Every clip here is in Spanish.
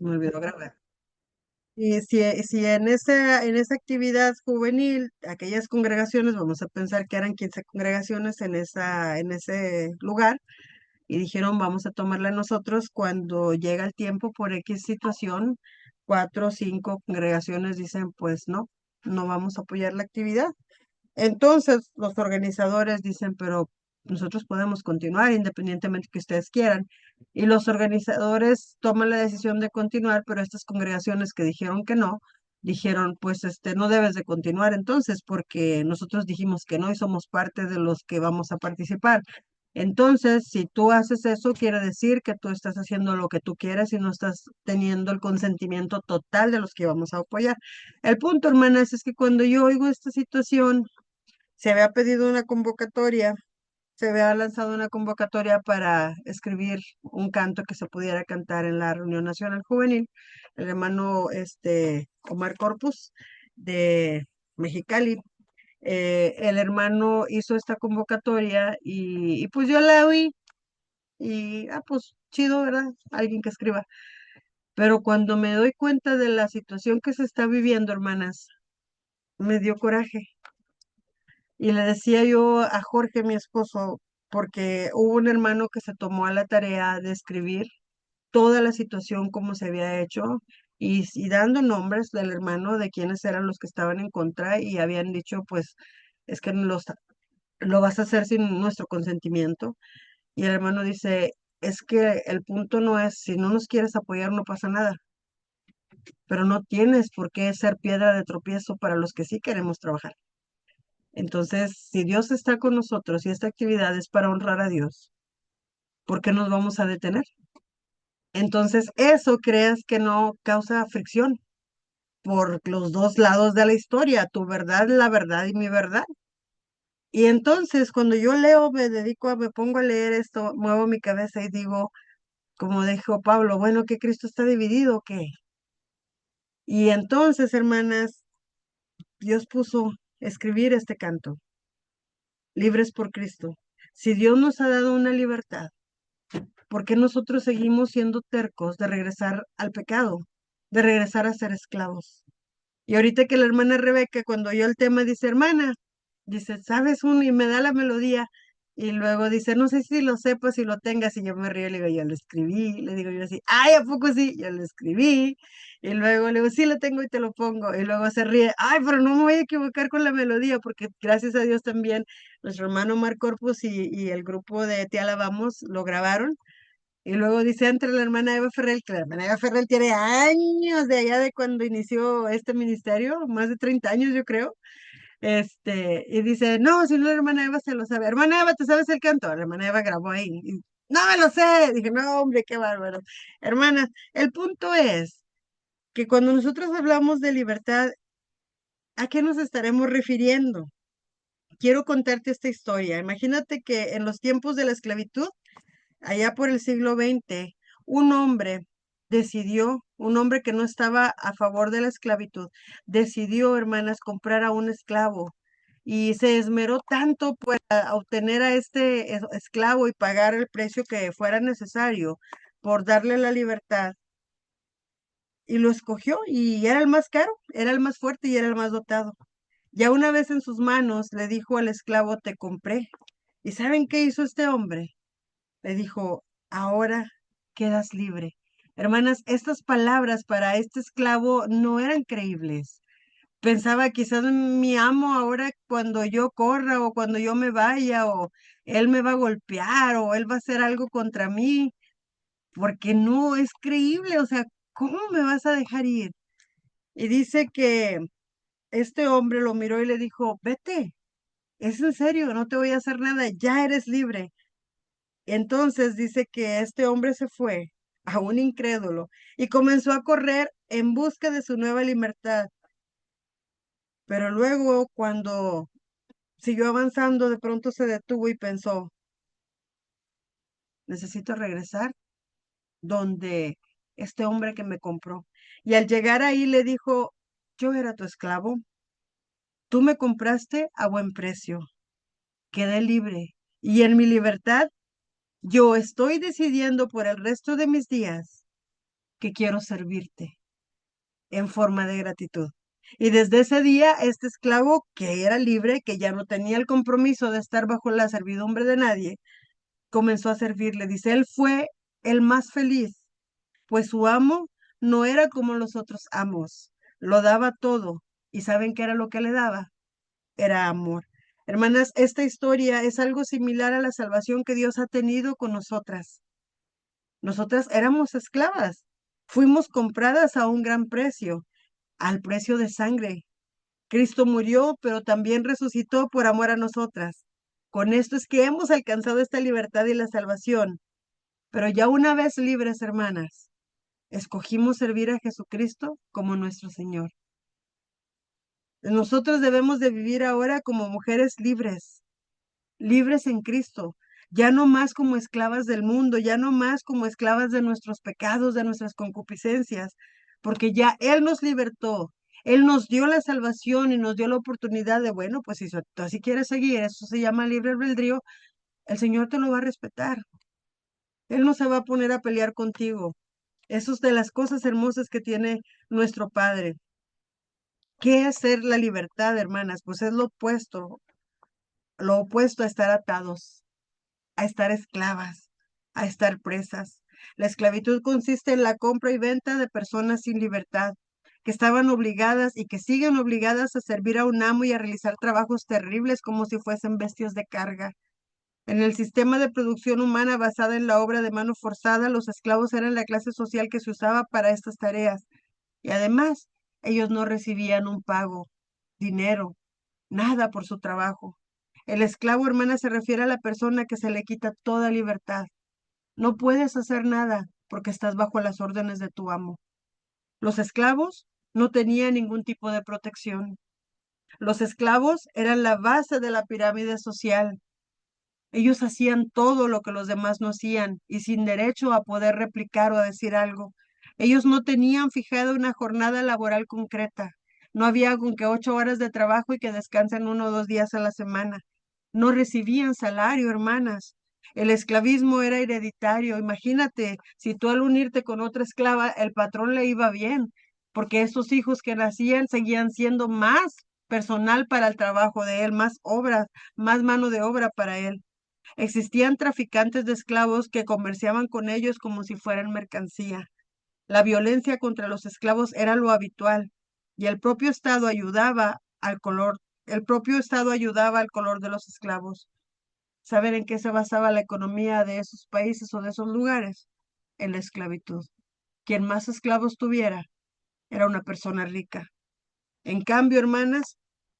Se me olvidó grabar. Y si en esa actividad juvenil, aquellas congregaciones, vamos a pensar que eran 15 congregaciones en ese lugar, y dijeron, vamos a tomarla nosotros cuando llega el tiempo por X situación, 4 o 5 congregaciones dicen, pues no, no vamos a apoyar la actividad. Entonces, los organizadores dicen, pero nosotros podemos continuar independientemente que ustedes quieran. Y los organizadores toman la decisión de continuar, pero estas congregaciones que dijeron que no, dijeron, pues no debes de continuar entonces, porque nosotros dijimos que no y somos parte de los que vamos a participar. Entonces, si tú haces eso, quiere decir que tú estás haciendo lo que tú quieres y no estás teniendo el consentimiento total de los que vamos a apoyar. El punto, hermanas, es que cuando yo oigo esta situación, se había pedido una convocatoria, se había lanzado una convocatoria para escribir un canto que se pudiera cantar en la reunión nacional juvenil. El hermano Omar Corpus de Mexicali, el hermano hizo esta convocatoria y pues yo la oí y, pues chido, ¿verdad? Alguien que escriba. Pero cuando me doy cuenta de la situación que se está viviendo, hermanas, me dio coraje. Y le decía yo a Jorge, mi esposo, porque hubo un hermano que se tomó a la tarea de escribir toda la situación como se había hecho y dando nombres del hermano de quiénes eran los que estaban en contra y habían dicho, pues, es que lo vas a hacer sin nuestro consentimiento. Y el hermano dice, es que el punto no es, si no nos quieres apoyar, no pasa nada, pero no tienes por qué ser piedra de tropiezo para los que sí queremos trabajar. Entonces, si Dios está con nosotros y esta actividad es para honrar a Dios, ¿por qué nos vamos a detener? Entonces, eso creas que no causa fricción por los dos lados de la historia, tu verdad, la verdad y mi verdad. Y entonces, cuando yo leo, me pongo a leer esto, muevo mi cabeza y digo, como dijo Pablo, bueno, que Cristo está dividido, ¿o qué? Y entonces, hermanas, Dios puso escribir este canto, libres por Cristo. Si Dios nos ha dado una libertad, ¿por qué nosotros seguimos siendo tercos de regresar al pecado, de regresar a ser esclavos? Y ahorita que la hermana Rebeca, cuando oyó el tema, dice, hermana, dice, ¿sabes un? Y me da la melodía. Y luego dice, no sé si lo sepas, si lo tengas. Y yo me río y le digo, yo lo escribí. Le digo yo así, ay, ¿a poco sí? Yo lo escribí. Y luego le digo, sí, lo tengo y te lo pongo. Y luego se ríe, ay, pero no me voy a equivocar con la melodía, porque gracias a Dios también nuestro hermano Marc Corpus y el grupo de Te Alabamos lo grabaron. Y luego dice entre la hermana Eva Ferrell, que la hermana Eva Ferrell tiene años de allá de cuando inició este ministerio, más de 30 años yo creo. Y dice, no, si no la hermana Eva se lo sabe. Hermana Eva, ¿te sabes el canto? La hermana Eva grabó ahí. No me lo sé. Dije, no, hombre, qué bárbaro. Hermanas, el punto es que cuando nosotros hablamos de libertad, ¿a qué nos estaremos refiriendo? Quiero contarte esta historia. Imagínate que en los tiempos de la esclavitud, allá por el siglo XX, un hombre que no estaba a favor de la esclavitud, decidió, hermanas, comprar a un esclavo y se esmeró tanto para obtener a este esclavo y pagar el precio que fuera necesario por darle la libertad. Y lo escogió y era el más caro, era el más fuerte y era el más dotado. Ya una vez en sus manos le dijo al esclavo, te compré. ¿Y saben qué hizo este hombre? Le dijo, ahora quedas libre. Hermanas, estas palabras para este esclavo no eran creíbles. Pensaba quizás mi amo ahora cuando yo corra o cuando yo me vaya o él me va a golpear o él va a hacer algo contra mí, porque no es creíble. O sea, ¿cómo me vas a dejar ir? Y dice que este hombre lo miró y le dijo, vete, es en serio, no te voy a hacer nada, ya eres libre. Entonces dice que este hombre se fue a un incrédulo y comenzó a correr en busca de su nueva libertad. Pero luego, cuando siguió avanzando, de pronto se detuvo y pensó, necesito regresar donde este hombre que me compró. Y al llegar ahí le dijo, yo era tu esclavo, tú me compraste a buen precio, quedé libre y en mi libertad yo estoy decidiendo por el resto de mis días que quiero servirte en forma de gratitud. Y desde ese día, este esclavo que era libre, que ya no tenía el compromiso de estar bajo la servidumbre de nadie, comenzó a servirle. Dice, él fue el más feliz, pues su amo no era como los otros amos, lo daba todo. ¿Y saben qué era lo que le daba? Era amor. Hermanas, esta historia es algo similar a la salvación que Dios ha tenido con nosotras. Nosotras éramos esclavas, fuimos compradas a un gran precio, al precio de sangre. Cristo murió, pero también resucitó por amor a nosotras. Con esto es que hemos alcanzado esta libertad y la salvación. Pero ya una vez libres, hermanas, escogimos servir a Jesucristo como nuestro Señor. Nosotros debemos de vivir ahora como mujeres libres, libres en Cristo, ya no más como esclavas del mundo, ya no más como esclavas de nuestros pecados, de nuestras concupiscencias, porque ya Él nos libertó, Él nos dio la salvación y nos dio la oportunidad de, bueno, pues si tú así quieres seguir, eso se llama libre albedrío, el Señor te lo va a respetar. Él no se va a poner a pelear contigo. Eso es de las cosas hermosas que tiene nuestro Padre. ¿Qué es ser la libertad, hermanas? Pues es lo opuesto a estar atados, a estar esclavas, a estar presas. La esclavitud consiste en la compra y venta de personas sin libertad, que estaban obligadas y que siguen obligadas a servir a un amo y a realizar trabajos terribles como si fuesen bestias de carga. En el sistema de producción humana basada en la obra de mano forzada, los esclavos eran la clase social que se usaba para estas tareas. Y además, ellos no recibían un pago, dinero, nada por su trabajo. El esclavo, hermana, se refiere a la persona que se le quita toda libertad. No puedes hacer nada porque estás bajo las órdenes de tu amo. Los esclavos no tenían ningún tipo de protección. Los esclavos eran la base de la pirámide social. Ellos hacían todo lo que los demás no hacían y sin derecho a poder replicar o a decir algo. Ellos no tenían fijada una jornada laboral concreta. No había con que 8 horas de trabajo y que descansen 1 o 2 días a la semana. No recibían salario, hermanas. El esclavismo era hereditario. Imagínate, si tú al unirte con otra esclava, el patrón le iba bien, porque esos hijos que nacían seguían siendo más personal para el trabajo de él, más obras, más mano de obra para él. Existían traficantes de esclavos que comerciaban con ellos como si fueran mercancía. La violencia contra los esclavos era lo habitual y el propio Estado ayudaba al color de los esclavos. ¿Saben en qué se basaba la economía de esos países o de esos lugares? En la esclavitud. Quien más esclavos tuviera era una persona rica. En cambio, hermanas,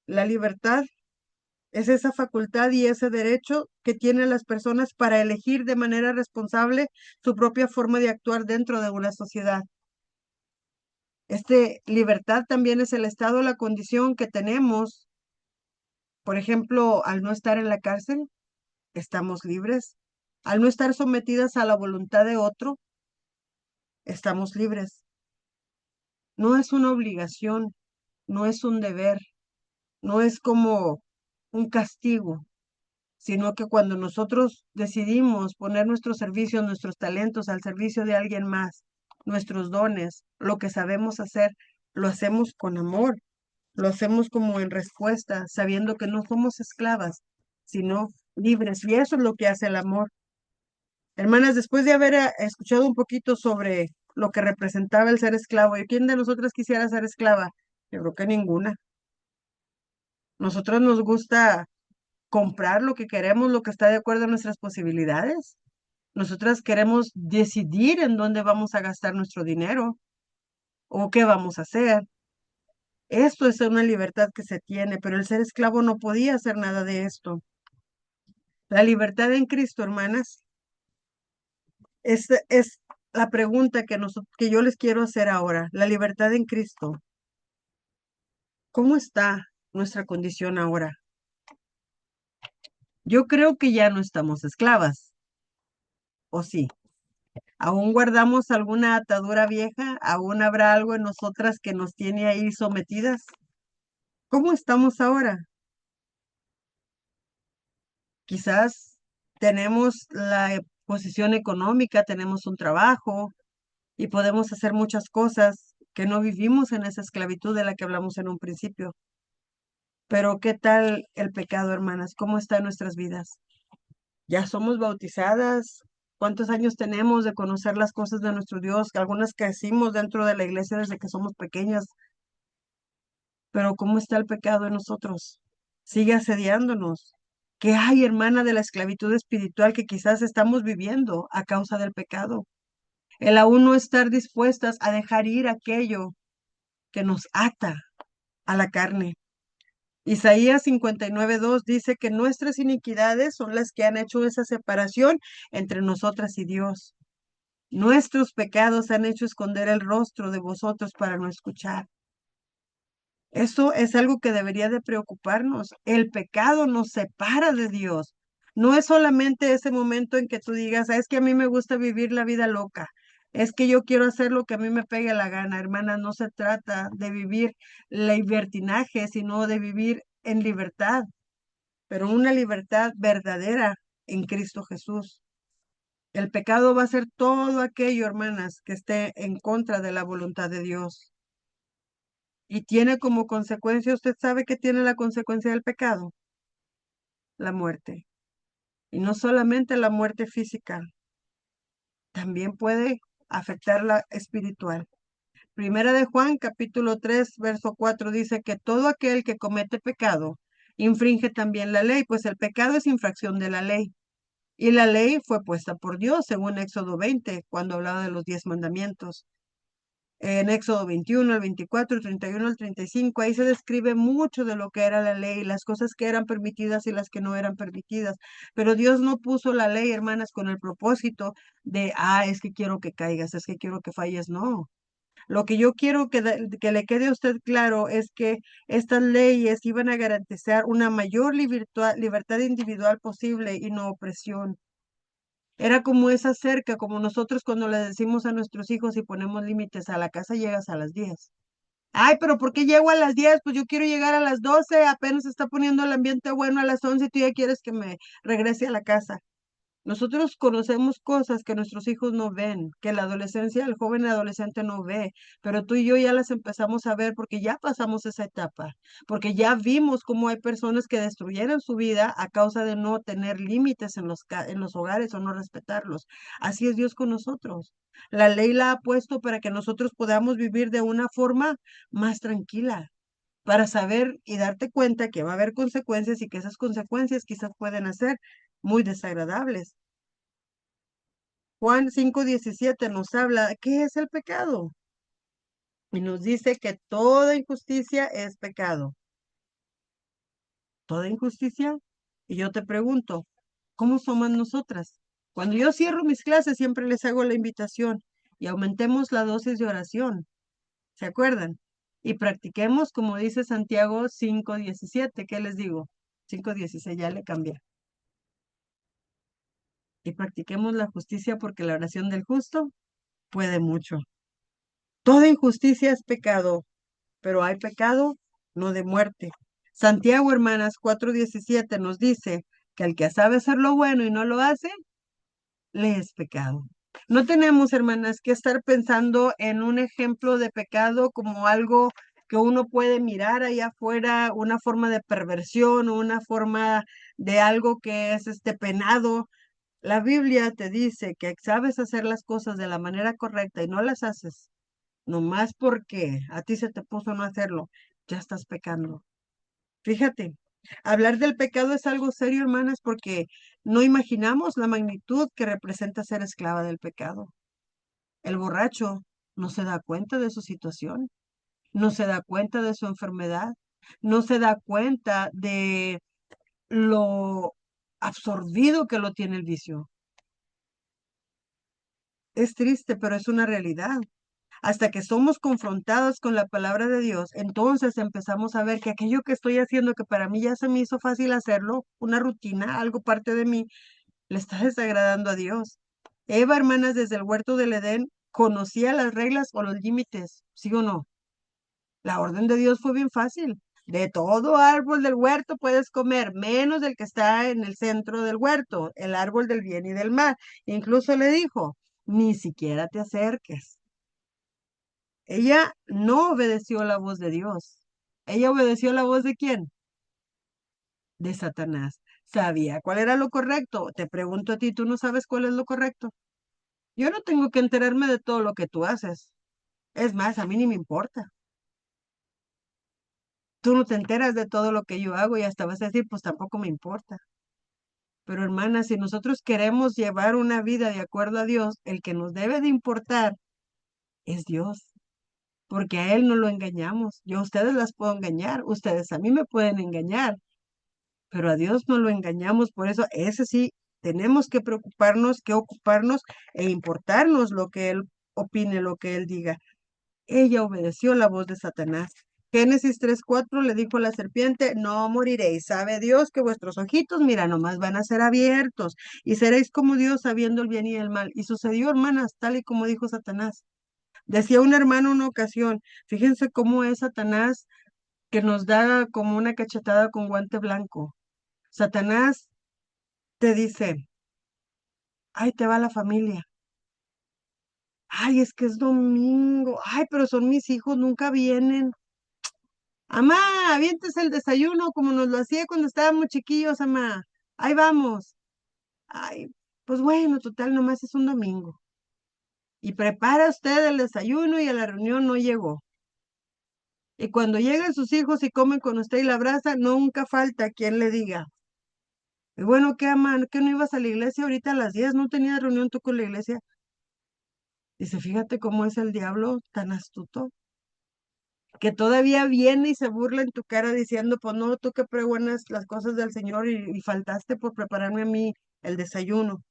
la libertad es esa facultad y ese derecho que tienen las personas para elegir de manera responsable su propia forma de actuar dentro de una sociedad. Libertad también es el estado, la condición que tenemos. Por ejemplo, al no estar en la cárcel, estamos libres. Al no estar sometidas a la voluntad de otro, estamos libres. No es una obligación, no es un deber, no es como un castigo, sino que cuando nosotros decidimos poner nuestros servicios, nuestros talentos al servicio de alguien más, nuestros dones, lo que sabemos hacer, lo hacemos con amor, lo hacemos como en respuesta, sabiendo que no somos esclavas, sino libres. Y eso es lo que hace el amor. Hermanas, después de haber escuchado un poquito sobre lo que representaba el ser esclavo, ¿y quién de nosotras quisiera ser esclava? Yo creo que ninguna. Nosotros nos gusta comprar lo que queremos, lo que está de acuerdo a nuestras posibilidades. Nosotras queremos decidir en dónde vamos a gastar nuestro dinero o qué vamos a hacer. Esto es una libertad que se tiene, pero el ser esclavo no podía hacer nada de esto. La libertad en Cristo, hermanas, es la pregunta que yo les quiero hacer ahora. La libertad en Cristo. ¿Cómo está nuestra condición ahora? Yo creo que ya no estamos esclavas, ¿o sí? ¿Aún guardamos alguna atadura vieja? ¿Aún habrá algo en nosotras que nos tiene ahí sometidas? ¿Cómo estamos ahora? Quizás tenemos la posición económica, tenemos un trabajo, y podemos hacer muchas cosas que no vivimos en esa esclavitud de la que hablamos en un principio. Pero ¿qué tal el pecado, hermanas? ¿Cómo está en nuestras vidas? ¿Ya somos bautizadas? ¿Cuántos años tenemos de conocer las cosas de nuestro Dios? Algunas crecimos dentro de la iglesia desde que somos pequeñas, pero ¿cómo está el pecado en nosotros? Sigue asediándonos. ¿Qué hay, hermana, de la esclavitud espiritual que quizás estamos viviendo a causa del pecado? El aún no estar dispuestas a dejar ir aquello que nos ata a la carne. Isaías 59:2 dice que nuestras iniquidades son las que han hecho esa separación entre nosotras y Dios. Nuestros pecados han hecho esconder el rostro de vosotros para no escuchar. Eso es algo que debería de preocuparnos. El pecado nos separa de Dios. No es solamente ese momento en que tú digas, "Ah, es que a mí me gusta vivir la vida loca. Es que yo quiero hacer lo que a mí me pegue la gana, hermana." No se trata de vivir libertinaje, sino de vivir en libertad, pero una libertad verdadera en Cristo Jesús. El pecado va a ser todo aquello, hermanas, que esté en contra de la voluntad de Dios. Y tiene como consecuencia, ¿usted sabe que tiene la consecuencia del pecado? La muerte. Y no solamente la muerte física, también puede afectar la espiritual. Primera de Juan, capítulo 3, verso 4 dice que todo aquel que comete pecado infringe también la ley, pues el pecado es infracción de la ley. Y la ley fue puesta por Dios, según Éxodo 20, cuando hablaba de los 10 mandamientos. En Éxodo 21, el 24, el 31, el 35, ahí se describe mucho de lo que era la ley, las cosas que eran permitidas y las que no eran permitidas. Pero Dios no puso la ley, hermanas, con el propósito de, es que quiero que caigas, es que quiero que falles. No. Lo que yo quiero que le quede a usted claro es que estas leyes iban a garantizar una mayor libertad individual posible y no opresión. Era como esa cerca, como nosotros cuando le decimos a nuestros hijos y ponemos límites, a la casa llegas a las 10. Ay, pero ¿por qué llego a las 10? Pues yo quiero llegar a las 12, apenas se está poniendo el ambiente bueno a las 11 y tú ya quieres que me regrese a la casa. Nosotros conocemos cosas que nuestros hijos no ven, que la adolescencia, el joven adolescente no ve, pero tú y yo ya las empezamos a ver porque ya pasamos esa etapa, porque ya vimos cómo hay personas que destruyeron su vida a causa de no tener límites en los hogares o no respetarlos. Así es Dios con nosotros. La ley la ha puesto para que nosotros podamos vivir de una forma más tranquila, para saber y darte cuenta que va a haber consecuencias y que esas consecuencias quizás pueden ser muy desagradables. Juan 5:17 nos habla, ¿qué es el pecado? Y nos dice que toda injusticia es pecado. ¿Toda injusticia? Y yo te pregunto, ¿cómo somos nosotras? Cuando yo cierro mis clases, siempre les hago la invitación y aumentemos la dosis de oración. ¿Se acuerdan? Y practiquemos, como dice Santiago 5:17. ¿Qué les digo? 5:16, ya le cambié. Y practiquemos la justicia porque la oración del justo puede mucho. Toda injusticia es pecado, pero hay pecado no de muerte. Santiago, hermanas, 4:17 nos dice que el que sabe hacer lo bueno y no lo hace, le es pecado. No tenemos, hermanas, que estar pensando en un ejemplo de pecado como algo que uno puede mirar allá afuera, una forma de perversión o una forma de algo que es penado. La Biblia te dice que sabes hacer las cosas de la manera correcta y no las haces, nomás porque a ti se te puso no hacerlo, ya estás pecando. Fíjate, hablar del pecado es algo serio, hermanas, porque no imaginamos la magnitud que representa ser esclava del pecado. El borracho no se da cuenta de su situación, no se da cuenta de su enfermedad, no se da cuenta de lo absorbido que lo tiene el vicio. Es triste, pero es una realidad. Hasta que somos confrontados con la palabra de Dios, entonces empezamos a ver que aquello que estoy haciendo, que para mí ya se me hizo fácil hacerlo, una rutina, algo parte de mí, le está desagradando a Dios. Eva, hermanas, desde el huerto del Edén, conocía las reglas o los límites, ¿sí o no? La orden de Dios fue bien fácil. De todo árbol del huerto puedes comer, menos del que está en el centro del huerto, el árbol del bien y del mal. Incluso le dijo, ni siquiera te acerques. Ella no obedeció la voz de Dios. Ella obedeció la voz de quién? De Satanás. Sabía cuál era lo correcto. Te pregunto a ti, ¿tú no sabes cuál es lo correcto? Yo no tengo que enterarme de todo lo que tú haces. Es más, a mí ni me importa. Tú no te enteras de todo lo que yo hago y hasta vas a decir, pues tampoco me importa. Pero hermana, si nosotros queremos llevar una vida de acuerdo a Dios, el que nos debe de importar es Dios, porque a Él no lo engañamos. Yo a ustedes las puedo engañar, ustedes a mí me pueden engañar, pero a Dios no lo engañamos. Por eso, ese sí, tenemos que preocuparnos, que ocuparnos e importarnos lo que Él opine, lo que Él diga. Ella obedeció la voz de Satanás. Génesis 3:4 le dijo a la serpiente, no moriréis. Sabe Dios que vuestros ojitos, mira, nomás van a ser abiertos y seréis como Dios sabiendo el bien y el mal. Y sucedió, hermanas, tal y como dijo Satanás. Decía un hermano en una ocasión, fíjense cómo es Satanás que nos da como una cachetada con guante blanco. Satanás te dice, ay, te va la familia. Ay, es que es domingo. Ay, pero son mis hijos, nunca vienen. Amá, avientes el desayuno como nos lo hacía cuando estábamos chiquillos, amá. Ahí vamos. Ay, pues bueno, total, nomás es un domingo. Y prepara usted el desayuno y a la reunión no llegó. Y cuando llegan sus hijos y comen con usted y la abraza, nunca falta quien le diga. Y bueno, ¿qué, amá? ¿Que no ibas a la iglesia ahorita a las 10? ¿No tenías reunión tú con la iglesia? Dice, fíjate cómo es el diablo tan astuto, que todavía viene y se burla en tu cara diciendo, pues no, tú que pregonas las cosas del Señor y faltaste por prepararme a mí el desayuno.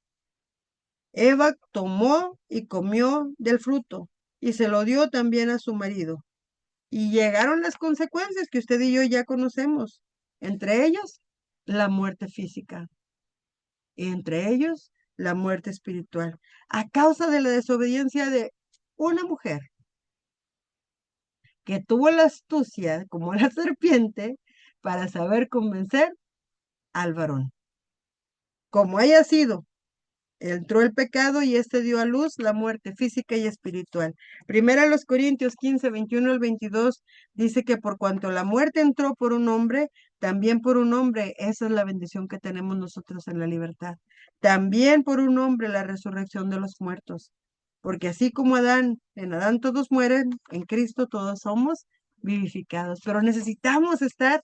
Eva tomó y comió del fruto y se lo dio también a su marido. Y llegaron las consecuencias que usted y yo ya conocemos, entre ellos la muerte física y entre ellos la muerte espiritual, a causa de la desobediencia de una mujer que tuvo la astucia, como la serpiente, para saber convencer al varón. Como haya sido, entró el pecado y éste dio a luz la muerte física y espiritual. Primera los Corintios 15, 21 al 22 dice que por cuanto la muerte entró por un hombre, también por un hombre, esa es la bendición que tenemos nosotros en la libertad. También por un hombre la resurrección de los muertos. Porque así como Adán, en Adán todos mueren, en Cristo todos somos vivificados. Pero necesitamos estar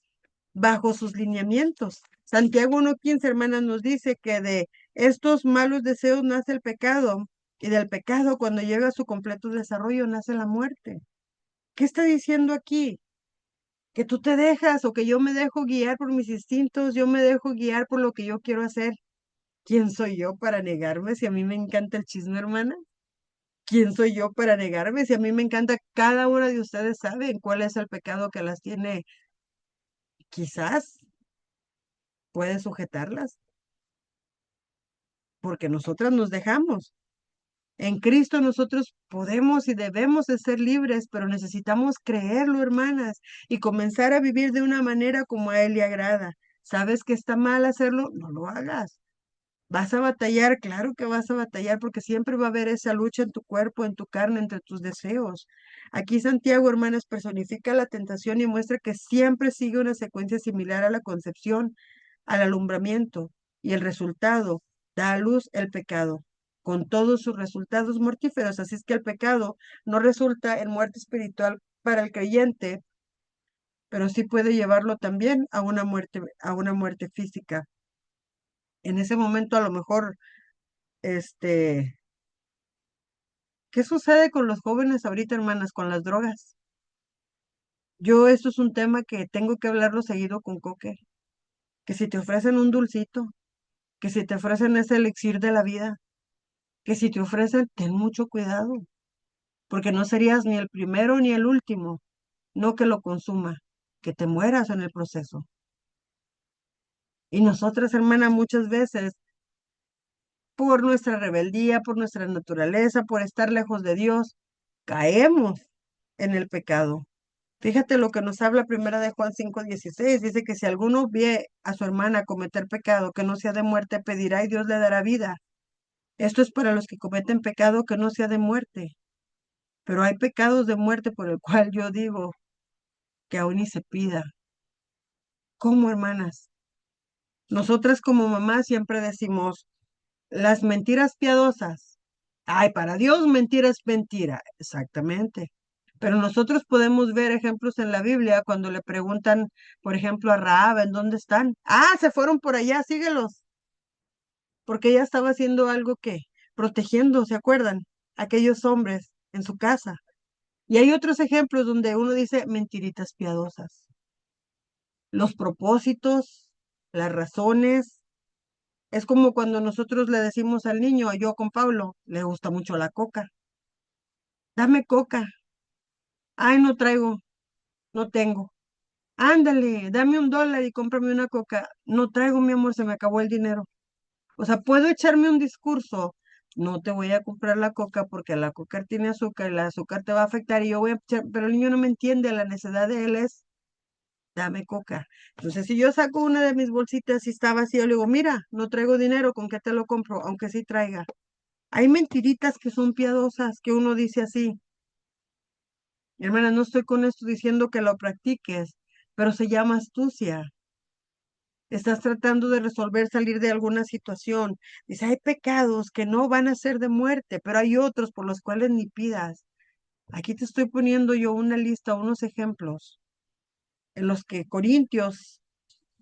bajo sus lineamientos. Santiago 1:15, hermanas, nos dice que de estos malos deseos nace el pecado y del pecado cuando llega a su completo desarrollo nace la muerte. ¿Qué está diciendo aquí? Que tú te dejas o que yo me dejo guiar por mis instintos, yo me dejo guiar por lo que yo quiero hacer. ¿Quién soy yo para negarme si a mí me encanta el chisme, hermana? ¿Quién soy yo para negarme si a mí me encanta? Cada una de ustedes saben cuál es el pecado que las tiene, quizás puede sujetarlas, porque nosotras nos dejamos. En Cristo nosotros podemos y debemos de ser libres, pero necesitamos creerlo, hermanas, y comenzar a vivir de una manera como a Él le agrada. ¿Sabes que está mal hacerlo? No lo hagas. ¿Vas a batallar? Claro que vas a batallar porque siempre va a haber esa lucha en tu cuerpo, en tu carne, entre tus deseos. Aquí Santiago, hermanas, personifica la tentación y muestra que siempre sigue una secuencia similar a la concepción, al alumbramiento, y el resultado da a luz el pecado, con todos sus resultados mortíferos. Así es que el pecado no resulta en muerte espiritual para el creyente, pero sí puede llevarlo también a una muerte física. En ese momento a lo mejor este, ¿qué sucede con los jóvenes ahorita, hermanas, con las drogas? Yo, esto es un tema que tengo que hablarlo seguido con Coque, que si te ofrecen un dulcito, que si te ofrecen ese elixir de la vida, que si te ofrecen, ten mucho cuidado, porque no serías ni el primero ni el último, no que lo consuma, que te mueras en el proceso. Y nosotras, hermanas, muchas veces, por nuestra rebeldía, por nuestra naturaleza, por estar lejos de Dios, caemos en el pecado. Fíjate lo que nos habla primera de Juan 5:16. Dice que si alguno ve a su hermana cometer pecado que no sea de muerte, pedirá y Dios le dará vida. Esto es para los que cometen pecado que no sea de muerte. Pero hay pecados de muerte por el cual yo digo que aún ni se pida. ¿Cómo, hermanas? Nosotras como mamás siempre decimos, las mentiras piadosas. Ay, para Dios mentira es mentira. Exactamente. Pero nosotros podemos ver ejemplos en la Biblia cuando le preguntan, por ejemplo, a Rahab, ¿en dónde están? Ah, se fueron por allá, síguelos. Porque ella estaba haciendo algo que, protegiendo, ¿se acuerdan? Aquellos hombres en su casa. Y hay otros ejemplos donde uno dice mentiritas piadosas. Los propósitos, las razones. Es como cuando nosotros le decimos al niño, yo con Pablo, le gusta mucho la coca. Dame coca. Ay, no traigo, no tengo. Ándale, dame $1 y cómprame una coca. No traigo, mi amor, se me acabó el dinero. O sea, puedo echarme un discurso. No te voy a comprar la coca porque la coca tiene azúcar y el azúcar te va a afectar y yo voy a echar, pero el niño no me entiende, la necesidad de él es, dame coca. Entonces, si yo saco una de mis bolsitas y está vacío, le digo, mira, no traigo dinero, ¿con qué te lo compro? Aunque sí traiga. Hay mentiritas que son piadosas, que uno dice así. Hermana, no estoy con esto diciendo que lo practiques, pero se llama astucia. Estás tratando de resolver, salir de alguna situación. Dice, hay pecados que no van a ser de muerte, pero hay otros por los cuales ni pidas. Aquí te estoy poniendo yo una lista, unos ejemplos, en los que Corintios,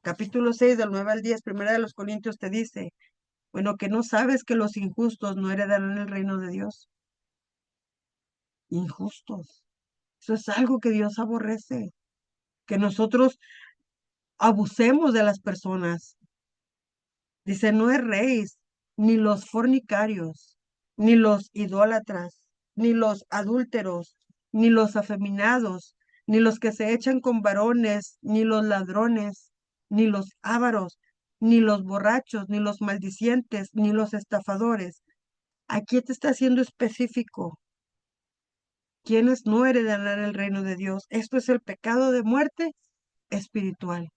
capítulo 6 del 9 al 10, primera de los Corintios te dice, bueno, que no sabes que los injustos no heredarán el reino de Dios. Injustos. Eso es algo que Dios aborrece, que nosotros abusemos de las personas. Dice, no erréis, ni los fornicarios, ni los idólatras, ni los adúlteros, ni los afeminados, ni los que se echan con varones, ni los ladrones, ni los ávaros, ni los borrachos, ni los maldicientes, ni los estafadores. Aquí te está haciendo específico. ¿Quiénes no heredarán el reino de Dios? Esto es el pecado de muerte espiritual.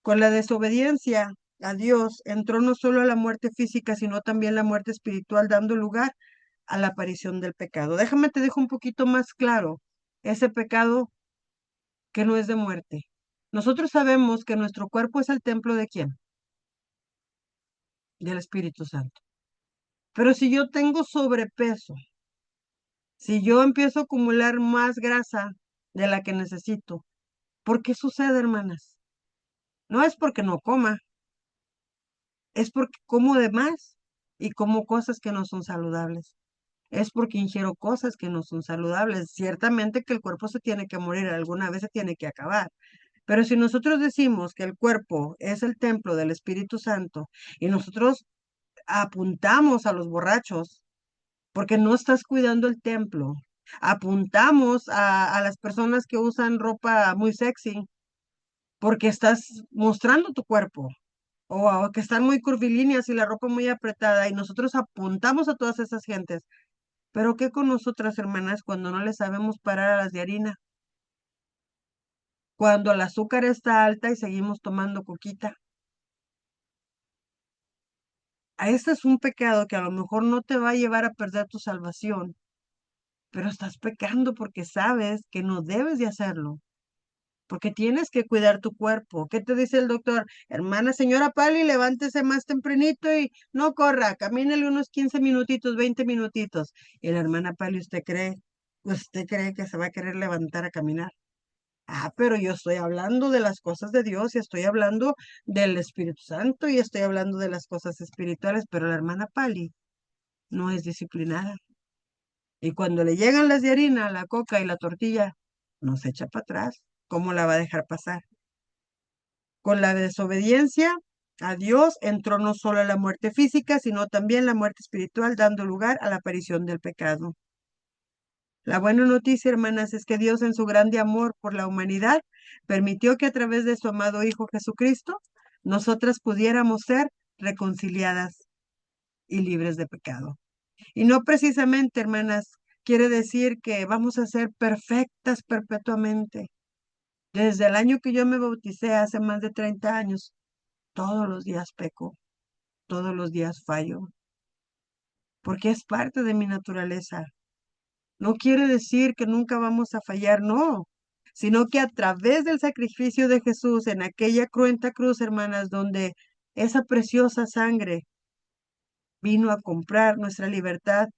Con la desobediencia a Dios entró no solo la muerte física, sino también la muerte espiritual, dando lugar a la aparición del pecado. Déjame te dejo un poquito más claro ese pecado que no es de muerte. Nosotros sabemos que nuestro cuerpo es el templo de quién? Del Espíritu Santo. Pero si yo tengo sobrepeso, si yo empiezo a acumular más grasa de la que necesito, ¿por qué sucede, hermanas? No es porque no coma, es porque como de más y como cosas que no son saludables. Es porque ingiero cosas que no son saludables. Ciertamente que el cuerpo se tiene que morir, alguna vez se tiene que acabar. Pero si nosotros decimos que el cuerpo es el templo del Espíritu Santo y nosotros apuntamos a los borrachos porque no estás cuidando el templo, apuntamos a las personas que usan ropa muy sexy porque estás mostrando tu cuerpo, o que están muy curvilíneas y la ropa muy apretada, y nosotros apuntamos a todas esas gentes. Pero ¿qué con nosotras, hermanas, cuando no le sabemos parar a las de harina? Cuando el azúcar está alta y seguimos tomando coquita. A este es un pecado que a lo mejor no te va a llevar a perder tu salvación, pero estás pecando porque sabes que no debes de hacerlo, porque tienes que cuidar tu cuerpo. ¿Qué te dice el doctor? Hermana señora Pali, levántese más tempranito y no corra, camínele unos 15 minutitos, 20 minutitos. Y la hermana Pali, usted cree que se va a querer levantar a caminar? Ah, pero yo estoy hablando de las cosas de Dios y estoy hablando del Espíritu Santo y estoy hablando de las cosas espirituales, pero la hermana Pali no es disciplinada. Y cuando le llegan las de harina, la coca y la tortilla, no se echa para atrás. ¿Cómo la va a dejar pasar? Con la desobediencia a Dios entró no solo la muerte física, sino también la muerte espiritual, dando lugar a la aparición del pecado. La buena noticia, hermanas, es que Dios en su grande amor por la humanidad permitió que a través de su amado Hijo Jesucristo nosotras pudiéramos ser reconciliadas y libres de pecado. Y no precisamente, hermanas, quiere decir que vamos a ser perfectas perpetuamente. Desde el año que yo me bauticé hace más de 30 años, todos los días peco, todos los días fallo, porque es parte de mi naturaleza. No quiere decir que nunca vamos a fallar, no, sino que a través del sacrificio de Jesús en aquella cruenta cruz, hermanas, donde esa preciosa sangre vino a comprar nuestra libertad,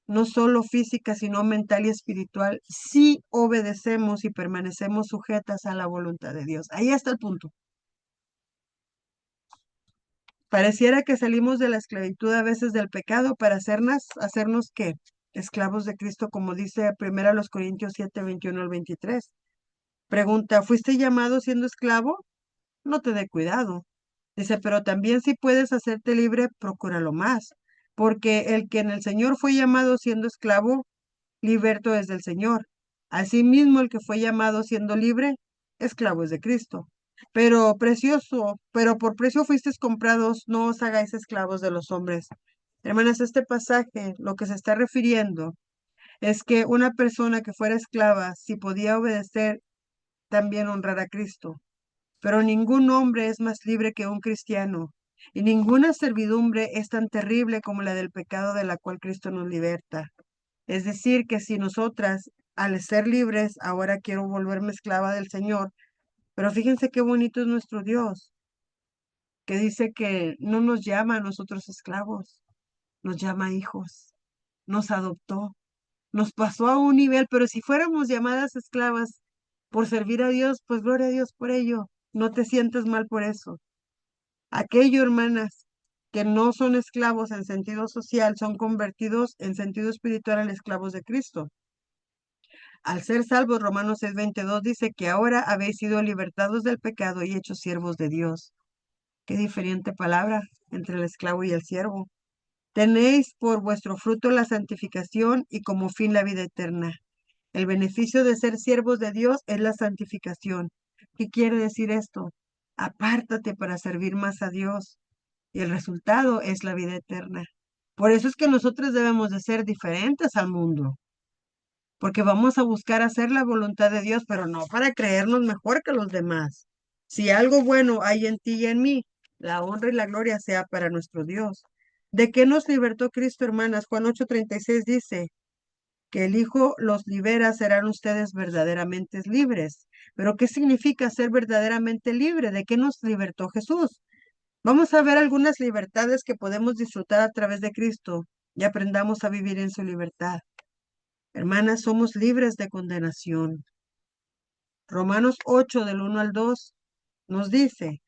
no solo física, sino mental y espiritual, si obedecemos y permanecemos sujetas a la voluntad de Dios. Ahí está el punto. Pareciera que salimos de la esclavitud a veces del pecado para hacernos ¿qué? Esclavos de Cristo, como dice primero los Corintios 7, 21 al 23. Pregunta, ¿fuiste llamado siendo esclavo? No te dé cuidado. Dice, pero también si puedes hacerte libre, procúralo más, porque el que en el Señor fue llamado siendo esclavo, liberto es del Señor. Asimismo, el que fue llamado siendo libre, esclavo es de Cristo. Pero por precio fuisteis comprados, no os hagáis esclavos de los hombres. Hermanas, este pasaje lo que se está refiriendo es que una persona que fuera esclava, si podía obedecer, también honrar a Cristo. Pero ningún hombre es más libre que un cristiano, y ninguna servidumbre es tan terrible como la del pecado de la cual Cristo nos liberta. Es decir, que si nosotras, al ser libres, ahora quiero volverme esclava del Señor, pero fíjense qué bonito es nuestro Dios, que dice que no nos llama a nosotros esclavos, nos llama hijos, nos adoptó, nos pasó a un nivel, pero si fuéramos llamadas esclavas por servir a Dios, pues gloria a Dios por ello, no te sientes mal por eso. Aquello, hermanas, que no son esclavos en sentido social, son convertidos en sentido espiritual en esclavos de Cristo. Al ser salvos, Romanos 6:22 dice que ahora habéis sido libertados del pecado y hechos siervos de Dios. Qué diferente palabra entre el esclavo y el siervo. Tenéis por vuestro fruto la santificación y como fin la vida eterna. El beneficio de ser siervos de Dios es la santificación. ¿Qué quiere decir esto? Apártate para servir más a Dios y el resultado es la vida eterna. Por eso es que nosotros debemos de ser diferentes al mundo, porque vamos a buscar hacer la voluntad de Dios, pero no para creernos mejor que los demás. Si algo bueno hay en ti y en mí, la honra y la gloria sea para nuestro Dios. ¿De qué nos libertó Cristo, hermanas? Juan 8:36 dice que el Hijo los libera, serán ustedes verdaderamente libres. Pero ¿qué significa ser verdaderamente libre? ¿De qué nos libertó Jesús? Vamos a ver algunas libertades que podemos disfrutar a través de Cristo y aprendamos a vivir en su libertad. Hermanas, somos libres de condenación. Romanos 8 del 1 al 2 nos dice,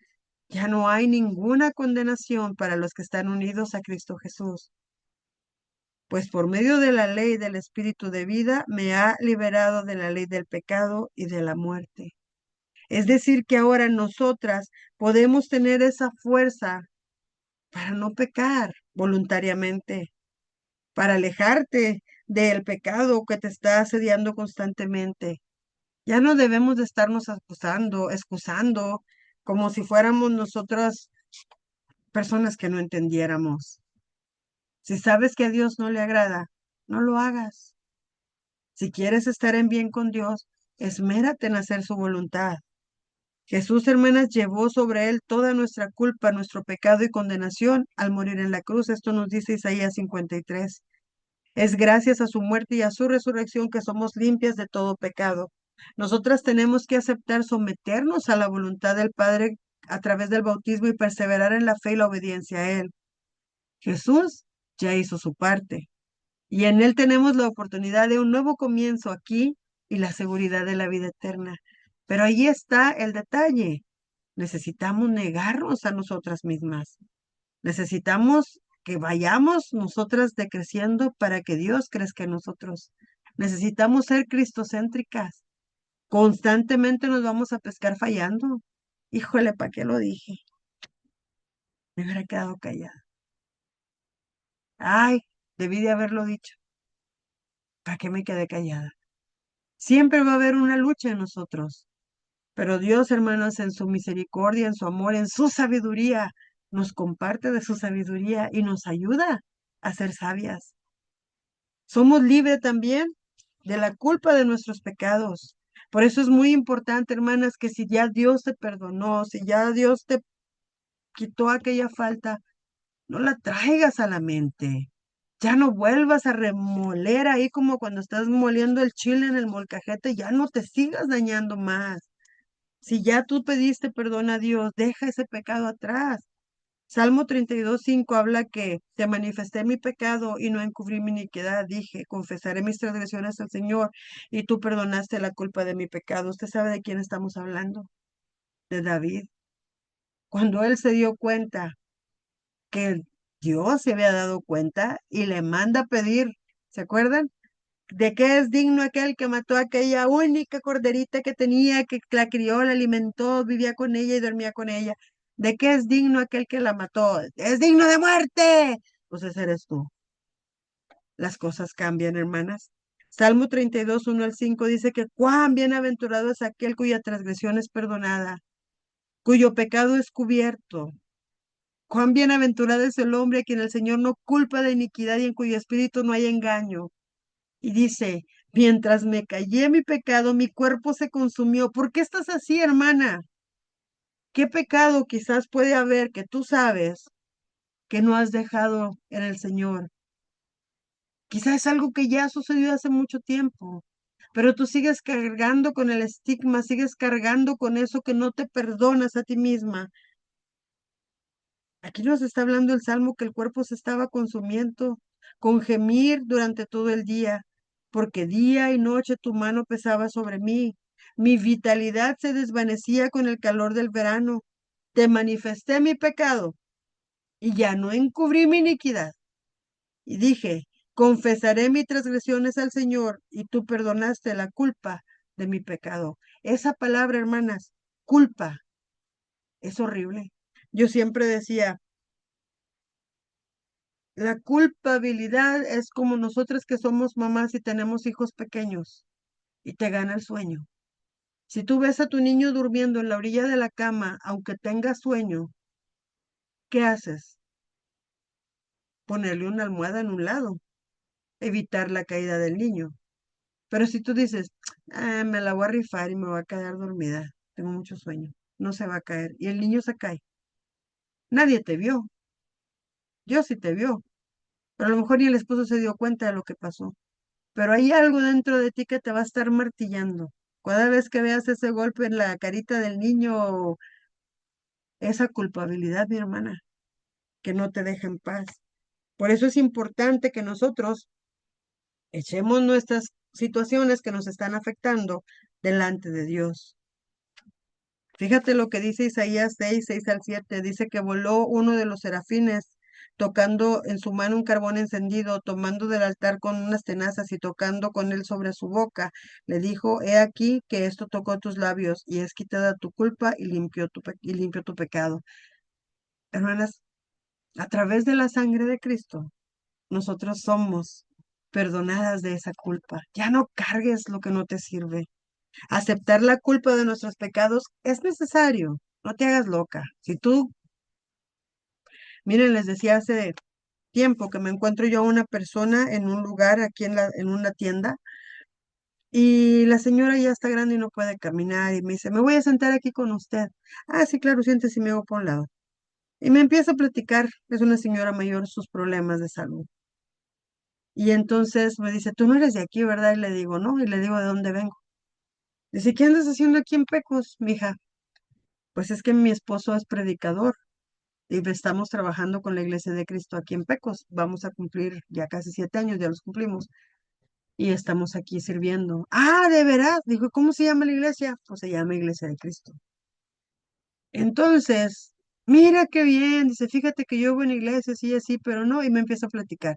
ya no hay ninguna condenación para los que están unidos a Cristo Jesús, pues por medio de la ley del Espíritu de vida me ha liberado de la ley del pecado y de la muerte. Es decir, que ahora nosotras podemos tener esa fuerza para no pecar voluntariamente, para alejarte del pecado que te está asediando constantemente. Ya no debemos de estarnos excusando, como si fuéramos nosotras personas que no entendiéramos. Si sabes que a Dios no le agrada, no lo hagas. Si quieres estar en bien con Dios, esmérate en hacer su voluntad. Jesús, hermanas, llevó sobre él toda nuestra culpa, nuestro pecado y condenación al morir en la cruz. Esto nos dice Isaías 53. Es gracias a su muerte y a su resurrección que somos limpias de todo pecado. Nosotras tenemos que aceptar someternos a la voluntad del Padre a través del bautismo y perseverar en la fe y la obediencia a Él. Jesús ya hizo su parte y en Él tenemos la oportunidad de un nuevo comienzo aquí y la seguridad de la vida eterna. Pero ahí está el detalle. Necesitamos negarnos a nosotras mismas. Necesitamos que vayamos nosotras decreciendo para que Dios crezca en nosotros. Necesitamos ser cristocéntricas. Constantemente nos vamos a pescar fallando. Híjole, ¿para qué lo dije? Me hubiera quedado callada. Ay, debí de haberlo dicho. ¿Para qué me quedé callada? Siempre va a haber una lucha en nosotros. Pero Dios, hermanos, en su misericordia, en su amor, en su sabiduría, nos comparte de su sabiduría y nos ayuda a ser sabias. Somos libres también de la culpa de nuestros pecados. Por eso es muy importante, hermanas, que si ya Dios te perdonó, si ya Dios te quitó aquella falta, no la traigas a la mente. Ya no vuelvas a remoler ahí como cuando estás moliendo el chile en el molcajete, ya no te sigas dañando más. Si ya tú pediste perdón a Dios, deja ese pecado atrás. Salmo 32:5 habla que te manifesté mi pecado y no encubrí mi iniquidad. Dije, confesaré mis transgresiones al Señor y tú perdonaste la culpa de mi pecado. ¿Usted sabe de quién estamos hablando? De David. Cuando él se dio cuenta que Dios se había dado cuenta y le manda a pedir, ¿se acuerdan? ¿De qué es digno aquel que mató a aquella única corderita que tenía, que la crió, la alimentó, vivía con ella y dormía con ella? ¿De qué es digno aquel que la mató? ¡Es digno de muerte! Pues ese eres tú. Las cosas cambian, hermanas. Salmo 32:1 al 5 dice que cuán bienaventurado es aquel cuya transgresión es perdonada, cuyo pecado es cubierto. Cuán bienaventurado es el hombre a quien el Señor no culpa de iniquidad y en cuyo espíritu no hay engaño. Y dice, mientras me callé mi pecado, mi cuerpo se consumió. ¿Por qué estás así, hermana? ¿Qué pecado quizás puede haber que tú sabes que no has dejado en el Señor? Quizás es algo que ya sucedió hace mucho tiempo, pero tú sigues cargando con el estigma, sigues cargando con eso que no te perdonas a ti misma. Aquí nos está hablando el Salmo que el cuerpo se estaba consumiendo con gemir durante todo el día, porque día y noche tu mano pesaba sobre mí. Mi vitalidad se desvanecía con el calor del verano. Te manifesté mi pecado y ya no encubrí mi iniquidad. Y dije, confesaré mis transgresiones al Señor y tú perdonaste la culpa de mi pecado. Esa palabra, hermanas, culpa, es horrible. Yo siempre decía, la culpabilidad es como nosotros que somos mamás y tenemos hijos pequeños y te gana el sueño. Si tú ves a tu niño durmiendo en la orilla de la cama, aunque tenga sueño, ¿qué haces? Ponerle una almohada en un lado, evitar la caída del niño. Pero si tú dices, "Ah, me la voy a rifar y me voy a quedar dormida, tengo mucho sueño, no se va a caer", y el niño se cae. Nadie te vio, yo sí te vio, pero a lo mejor ni el esposo se dio cuenta de lo que pasó. Pero hay algo dentro de ti que te va a estar martillando. Cada vez que veas ese golpe en la carita del niño, esa culpabilidad, mi hermana, que no te deja en paz. Por eso es importante que nosotros echemos nuestras situaciones que nos están afectando delante de Dios. Fíjate lo que dice Isaías 6:6 al 7. Dice que voló uno de los serafines tocando en su mano un carbón encendido, tomando del altar con unas tenazas y tocando con él sobre su boca. Le dijo, he aquí que esto tocó tus labios y es quitada tu culpa y limpio tu pecado. Hermanas, a través de la sangre de Cristo, nosotros somos perdonadas de esa culpa. Ya no cargues lo que no te sirve. Aceptar la culpa de nuestros pecados es necesario. No te hagas loca. Si tú, miren, les decía hace tiempo que me encuentro yo a una persona en un lugar aquí en una tienda y la señora ya está grande y no puede caminar y me dice, me voy a sentar aquí con usted. Ah, sí, claro, siéntese y me hago por un lado. Y me empieza a platicar, es una señora mayor, sus problemas de salud. Y entonces me dice, tú no eres de aquí, ¿verdad? Y le digo, no, y le digo, ¿de dónde vengo? Dice, ¿qué andas haciendo aquí en Pecos, mija? Pues es que mi esposo es predicador y estamos trabajando con la Iglesia de Cristo aquí en Pecos. Vamos a cumplir ya casi 7 años, ya los cumplimos. Y estamos aquí sirviendo. Ah, ¿de veras? Dijo, ¿cómo se llama la iglesia? Pues se llama Iglesia de Cristo. Entonces, mira qué bien. Dice, fíjate que yo voy a una iglesia, sí, así, pero no. Y me empieza a platicar.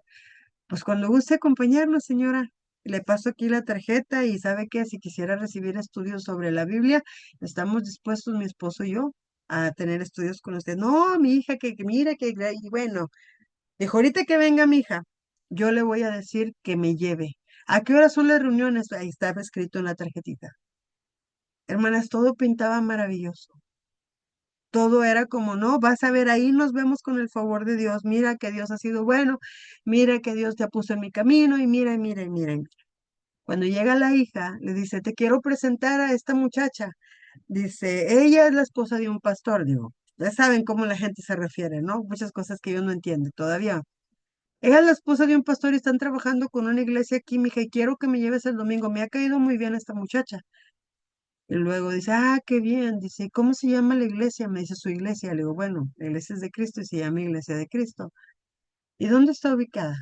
Pues cuando guste acompañarnos, señora, le paso aquí la tarjeta y sabe que si quisiera recibir estudios sobre la Biblia, estamos dispuestos, mi esposo y yo, a tener estudios con usted. No, mi hija, que mira, y bueno, dijo, ahorita que venga mi hija, yo le voy a decir que me lleve. ¿A qué hora son las reuniones? Ahí estaba escrito en la tarjetita. Hermanas, todo pintaba maravilloso. Todo era como, no, vas a ver, ahí nos vemos con el favor de Dios. Mira que Dios ha sido bueno, mira que Dios te ha puesto en mi camino y mira, y mira, y mira, y mira. Cuando llega la hija, le dice, te quiero presentar a esta muchacha. Dice, ella es la esposa de un pastor. Digo, ya saben cómo la gente se refiere, ¿no? Muchas cosas que yo no entiendo todavía. Ella es la esposa de un pastor y están trabajando con una iglesia aquí, mija, y quiero que me lleves el domingo. Me ha caído muy bien esta muchacha. Y luego dice, ah, qué bien. Dice, ¿cómo se llama la iglesia? Me dice su iglesia. Le digo, bueno, la iglesia es de Cristo y se llama Iglesia de Cristo. ¿Y dónde está ubicada?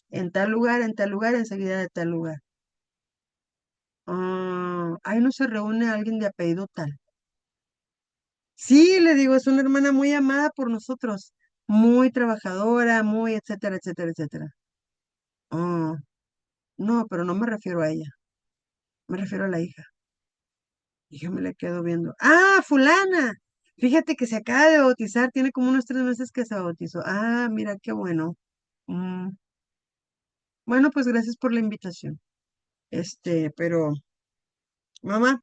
En tal lugar, enseguida de tal lugar. Ah, ahí no se reúne alguien de apellido tal. Sí, le digo, es una hermana muy amada por nosotros, muy trabajadora, muy etcétera, etcétera, etcétera. Ah, no, pero no me refiero a ella, me refiero a la hija. Y yo me la quedo viendo. ¡Ah, fulana! Fíjate que se acaba de bautizar, tiene como unos 3 meses que se bautizó. Ah, mira, qué bueno. Mm, bueno, pues gracias por la invitación. Pero, mamá,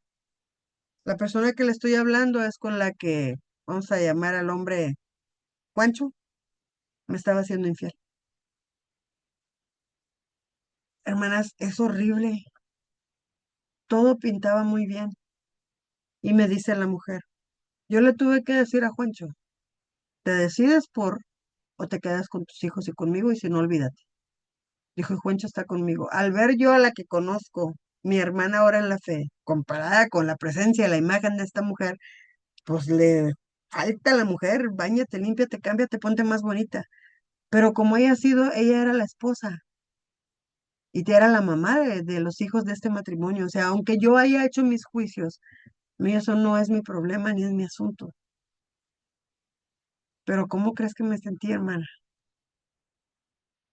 la persona que le estoy hablando es con la que vamos a llamar al hombre Juancho, me estaba haciendo infiel. Hermanas, es horrible. Todo pintaba muy bien. Y me dice la mujer, yo le tuve que decir a Juancho, te decides por o te quedas con tus hijos y conmigo y si no, olvídate. Dijo, y Juancho está conmigo. Al ver yo a la que conozco, mi hermana ahora en la fe, comparada con la presencia, la imagen de esta mujer, pues le falta a la mujer, báñate, límpiate, cámbiate, ponte más bonita. Pero como ella ha sido, ella era la esposa y te era la mamá de los hijos de este matrimonio. O sea, aunque yo haya hecho mis juicios, eso no es mi problema ni es mi asunto. Pero ¿cómo crees que me sentí, hermana?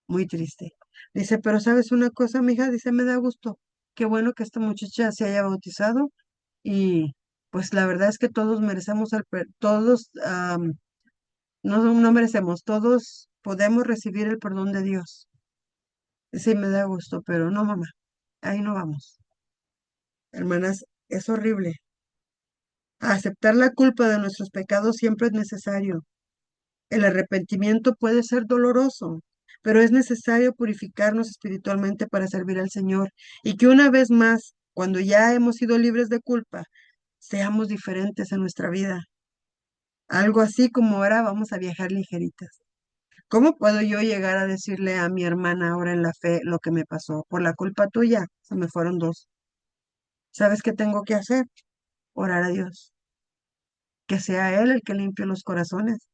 Muy triste. Dice, pero ¿sabes una cosa, mija? Dice, me da gusto. Qué bueno que esta muchacha se haya bautizado y pues la verdad es que todos merecemos todos, no merecemos, todos podemos recibir el perdón de Dios. Sí, me da gusto, pero no, mamá, ahí no vamos. Hermanas, es horrible. Aceptar la culpa de nuestros pecados siempre es necesario. El arrepentimiento puede ser doloroso, pero es necesario purificarnos espiritualmente para servir al Señor y que una vez más, cuando ya hemos sido libres de culpa, seamos diferentes en nuestra vida. Algo así como ahora vamos a viajar ligeritas. ¿Cómo puedo yo llegar a decirle a mi hermana ahora en la fe lo que me pasó? Por la culpa tuya, se me fueron dos. ¿Sabes qué tengo que hacer? Orar a Dios, que sea Él el que limpie los corazones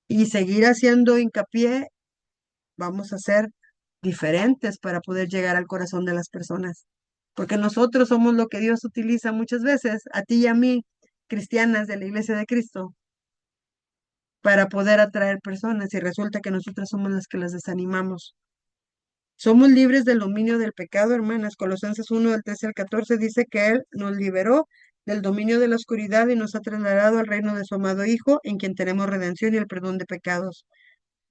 y seguir haciendo hincapié. Vamos a ser diferentes para poder llegar al corazón de las personas, porque nosotros somos lo que Dios utiliza muchas veces, a ti y a mí, cristianas de la Iglesia de Cristo, para poder atraer personas y resulta que nosotras somos las que las desanimamos. Somos libres del dominio del pecado, hermanas. Colosenses 1, del 13 al 14 dice que Él nos liberó del dominio de la oscuridad y nos ha trasladado al reino de su amado Hijo, en quien tenemos redención y el perdón de pecados.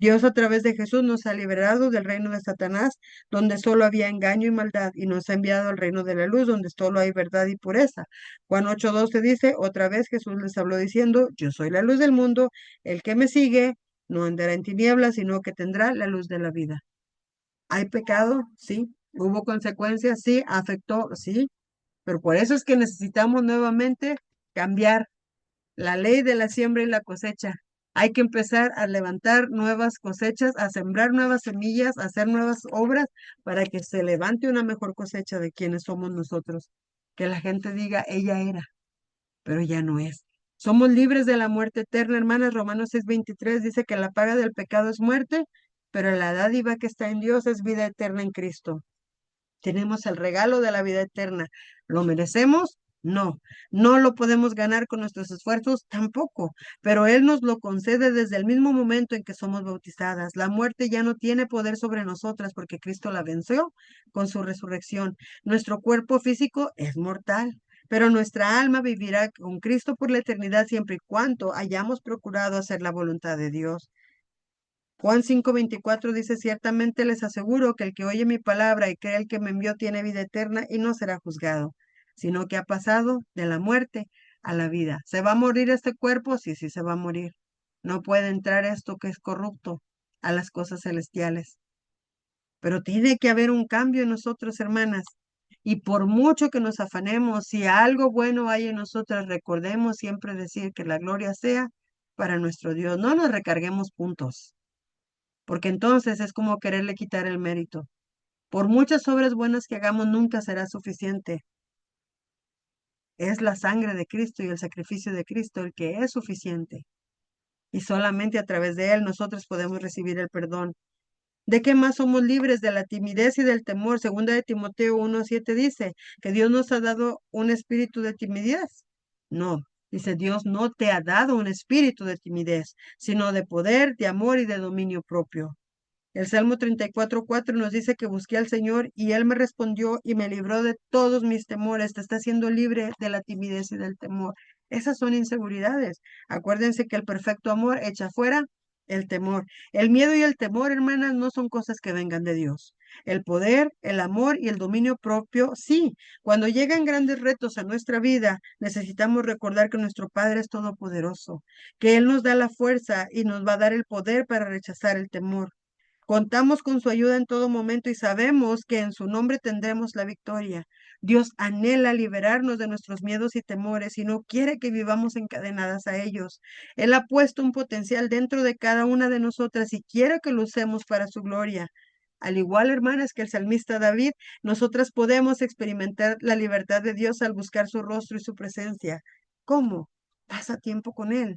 Dios a través de Jesús nos ha liberado del reino de Satanás, donde solo había engaño y maldad, y nos ha enviado al reino de la luz, donde solo hay verdad y pureza. Juan 8:12 dice, otra vez Jesús les habló diciendo, yo soy la luz del mundo, el que me sigue no andará en tinieblas, sino que tendrá la luz de la vida. ¿Hay pecado? Sí. ¿Hubo consecuencias? Sí. ¿Afectó? Sí. Pero por eso es que necesitamos nuevamente cambiar la ley de la siembra y la cosecha. Hay que empezar a levantar nuevas cosechas, a sembrar nuevas semillas, a hacer nuevas obras para que se levante una mejor cosecha de quienes somos nosotros. Que la gente diga, ella era, pero ya no es. Somos libres de la muerte eterna, hermanas. Romanos 6:23 dice que la paga del pecado es muerte, pero la dádiva que está en Dios es vida eterna en Cristo. Tenemos el regalo de la vida eterna. ¿Lo merecemos? No. ¿No lo podemos ganar con nuestros esfuerzos? Tampoco. Pero Él nos lo concede desde el mismo momento en que somos bautizadas. La muerte ya no tiene poder sobre nosotras porque Cristo la venció con su resurrección. Nuestro cuerpo físico es mortal, pero nuestra alma vivirá con Cristo por la eternidad siempre y cuando hayamos procurado hacer la voluntad de Dios. Juan 5:24 dice, ciertamente les aseguro que el que oye mi palabra y cree el que me envió tiene vida eterna y no será juzgado, sino que ha pasado de la muerte a la vida. ¿Se va a morir este cuerpo? Sí, sí, se va a morir. No puede entrar esto que es corrupto a las cosas celestiales. Pero tiene que haber un cambio en nosotros, hermanas. Y por mucho que nos afanemos, si algo bueno hay en nosotras, recordemos siempre decir que la gloria sea para nuestro Dios. No nos recarguemos puntos. porque entonces es como quererle quitar el mérito. Por muchas obras buenas que hagamos, nunca será suficiente. Es la sangre de Cristo y el sacrificio de Cristo el que es suficiente. Y solamente a través de él nosotros podemos recibir el perdón. ¿De qué más somos libres? De la timidez y del temor. Segunda de Timoteo 1:7 dice que Dios nos ha dado un espíritu de timidez. No, dice Dios no te ha dado un espíritu de timidez, sino de poder, de amor y de dominio propio. El Salmo 34:4 nos dice que busqué al Señor y Él me respondió y me libró de todos mis temores. Te está haciendo libre de la timidez y del temor. Esas son inseguridades. Acuérdense que el perfecto amor echa fuera el temor. El miedo y el temor, hermanas, no son cosas que vengan de Dios. El poder, el amor y el dominio propio, sí. Cuando llegan grandes retos a nuestra vida, necesitamos recordar que nuestro Padre es todopoderoso, que Él nos da la fuerza y nos va a dar el poder para rechazar el temor. Contamos con su ayuda en todo momento y sabemos que en su nombre tendremos la victoria. Dios anhela liberarnos de nuestros miedos y temores y no quiere que vivamos encadenadas a ellos. Él ha puesto un potencial dentro de cada una de nosotras y quiere que lo usemos para su gloria. Al igual, hermanas, que el salmista David, nosotras podemos experimentar la libertad de Dios al buscar su rostro y su presencia. ¿Cómo? Pasa tiempo con Él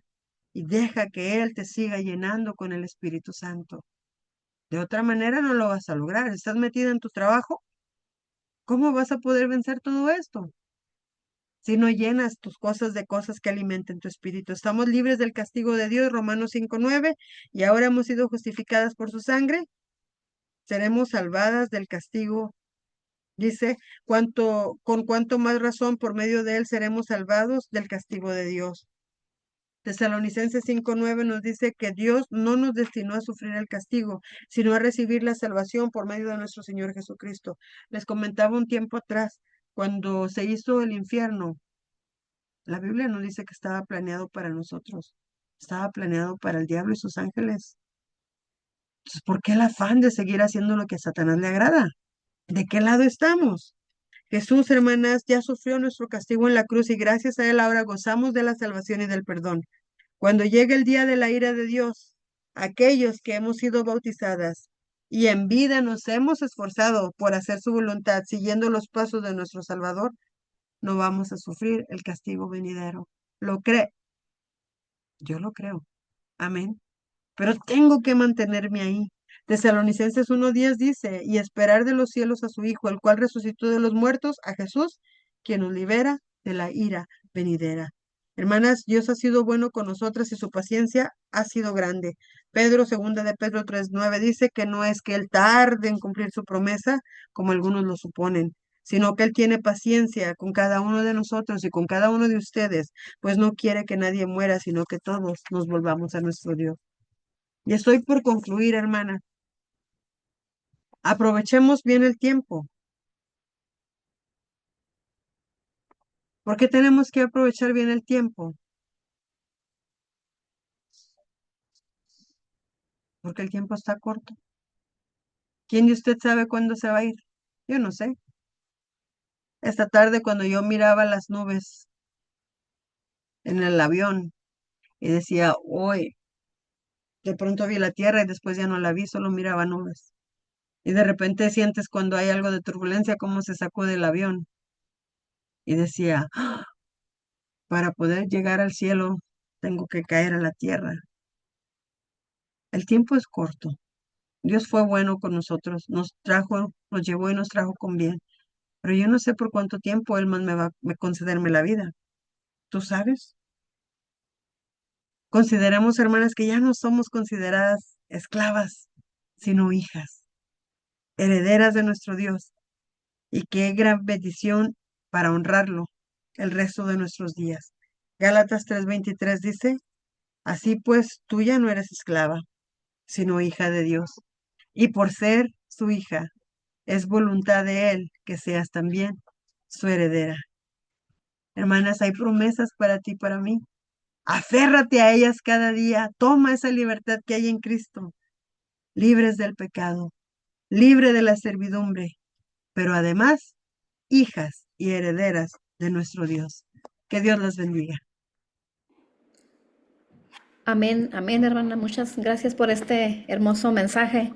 y deja que Él te siga llenando con el Espíritu Santo. De otra manera no lo vas a lograr. ¿Estás metida en tu trabajo? ¿Cómo vas a poder vencer todo esto? Si no llenas tus cosas de cosas que alimenten tu espíritu. Estamos libres del castigo de Dios, Romanos 5:9, y ahora hemos sido justificadas por su sangre. Seremos salvadas del castigo. Dice, con cuánto más razón por medio de él seremos salvados del castigo de Dios. Tesalonicenses 5:9 nos dice que Dios no nos destinó a sufrir el castigo, sino a recibir la salvación por medio de nuestro Señor Jesucristo. Les comentaba un tiempo atrás, cuando se hizo el infierno, la Biblia no dice que estaba planeado para nosotros, estaba planeado para el diablo y sus ángeles. Entonces, ¿por qué el afán de seguir haciendo lo que a Satanás le agrada? ¿De qué lado estamos? Jesús, hermanas, ya sufrió nuestro castigo en la cruz y gracias a él ahora gozamos de la salvación y del perdón. Cuando llegue el día de la ira de Dios, aquellos que hemos sido bautizadas y en vida nos hemos esforzado por hacer su voluntad, siguiendo los pasos de nuestro Salvador, no vamos a sufrir el castigo venidero. ¿Lo cree? Yo lo creo. Amén. Pero tengo que mantenerme ahí. Tesalonicenses 1:10 dice, y esperar de los cielos a su Hijo, el cual resucitó de los muertos, a Jesús, quien nos libera de la ira venidera. Hermanas, Dios ha sido bueno con nosotras y su paciencia ha sido grande. Segunda de Pedro 3:9 dice que no es que Él tarde en cumplir su promesa, como algunos lo suponen, sino que Él tiene paciencia con cada uno de nosotros y con cada uno de ustedes, pues no quiere que nadie muera, sino que todos nos volvamos a nuestro Dios. Y estoy por concluir, hermana. Aprovechemos bien el tiempo. ¿Por qué tenemos que aprovechar bien el tiempo? Porque el tiempo está corto. ¿Quién de usted sabe cuándo se va a ir? Yo no sé. Esta tarde cuando yo miraba las nubes en el avión y decía, hoy, de pronto vi la tierra y después ya no la vi, solo miraba nubes. Y de repente sientes cuando hay algo de turbulencia, cómo se sacude el avión. Y decía, "Ah, para poder llegar al cielo, tengo que caer a la tierra". El tiempo es corto. Dios fue bueno con nosotros, nos trajo, nos llevó y nos trajo con bien. Pero yo no sé por cuánto tiempo Él más me va a concederme la vida. ¿Tú sabes? Consideremos, hermanas, que ya no somos consideradas esclavas, sino hijas, herederas de nuestro Dios. Y qué gran bendición para honrarlo el resto de nuestros días. Gálatas 3:23 dice, así pues, tú ya no eres esclava, sino hija de Dios. Y por ser su hija, es voluntad de Él que seas también su heredera. Hermanas, hay promesas para ti, para mí. Aférrate a ellas cada día. Toma esa libertad que hay en Cristo. Libres del pecado, libre de la servidumbre, pero además hijas y herederas de nuestro Dios. Que Dios las bendiga. Amén, amén, hermana. Muchas gracias por este hermoso mensaje.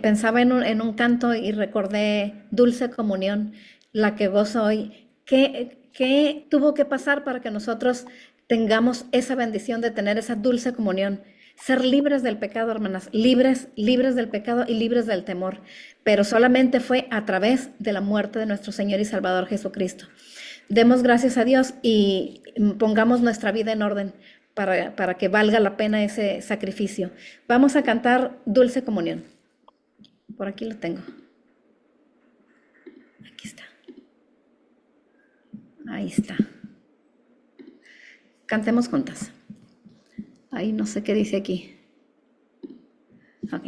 Pensaba en un canto y recordé Dulce Comunión, la que gozo hoy. ¿Qué tuvo que pasar para que nosotros tengamos esa bendición de tener esa dulce comunión? Ser libres del pecado, hermanas, libres, libres del pecado y libres del temor. Pero solamente fue a través de la muerte de nuestro Señor y Salvador Jesucristo. Demos gracias a Dios y pongamos nuestra vida en orden para que valga la pena ese sacrificio. Vamos a cantar Dulce Comunión. Por aquí lo tengo. Aquí está. Ahí está. Cantemos juntas. Ahí no sé qué dice aquí. Ok.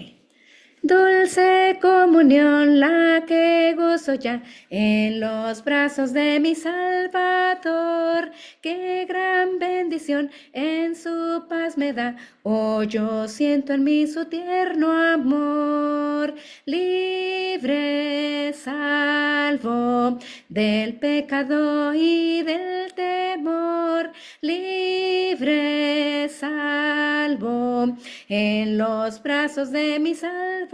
Dulce comunión la que gozo ya en los brazos de mi Salvador. Qué gran bendición en su paz me da. Oh, yo siento en mí su tierno amor. Libre, salvo del pecado y del temor. Libre, salvo en los brazos de mi Salvador.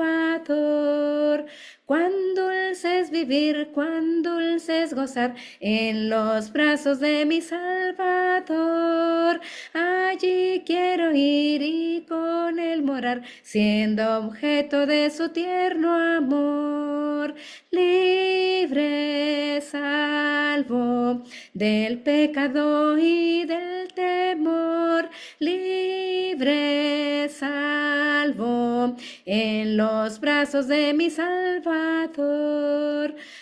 Cuán dulce es vivir, cuán dulce es gozar en los brazos de mi Salvador. Allí quiero ir y con él morar, siendo objeto de su tierno amor. Libre, salvo del pecado y del temor. Libre, salvo en los brazos de mi Salvador.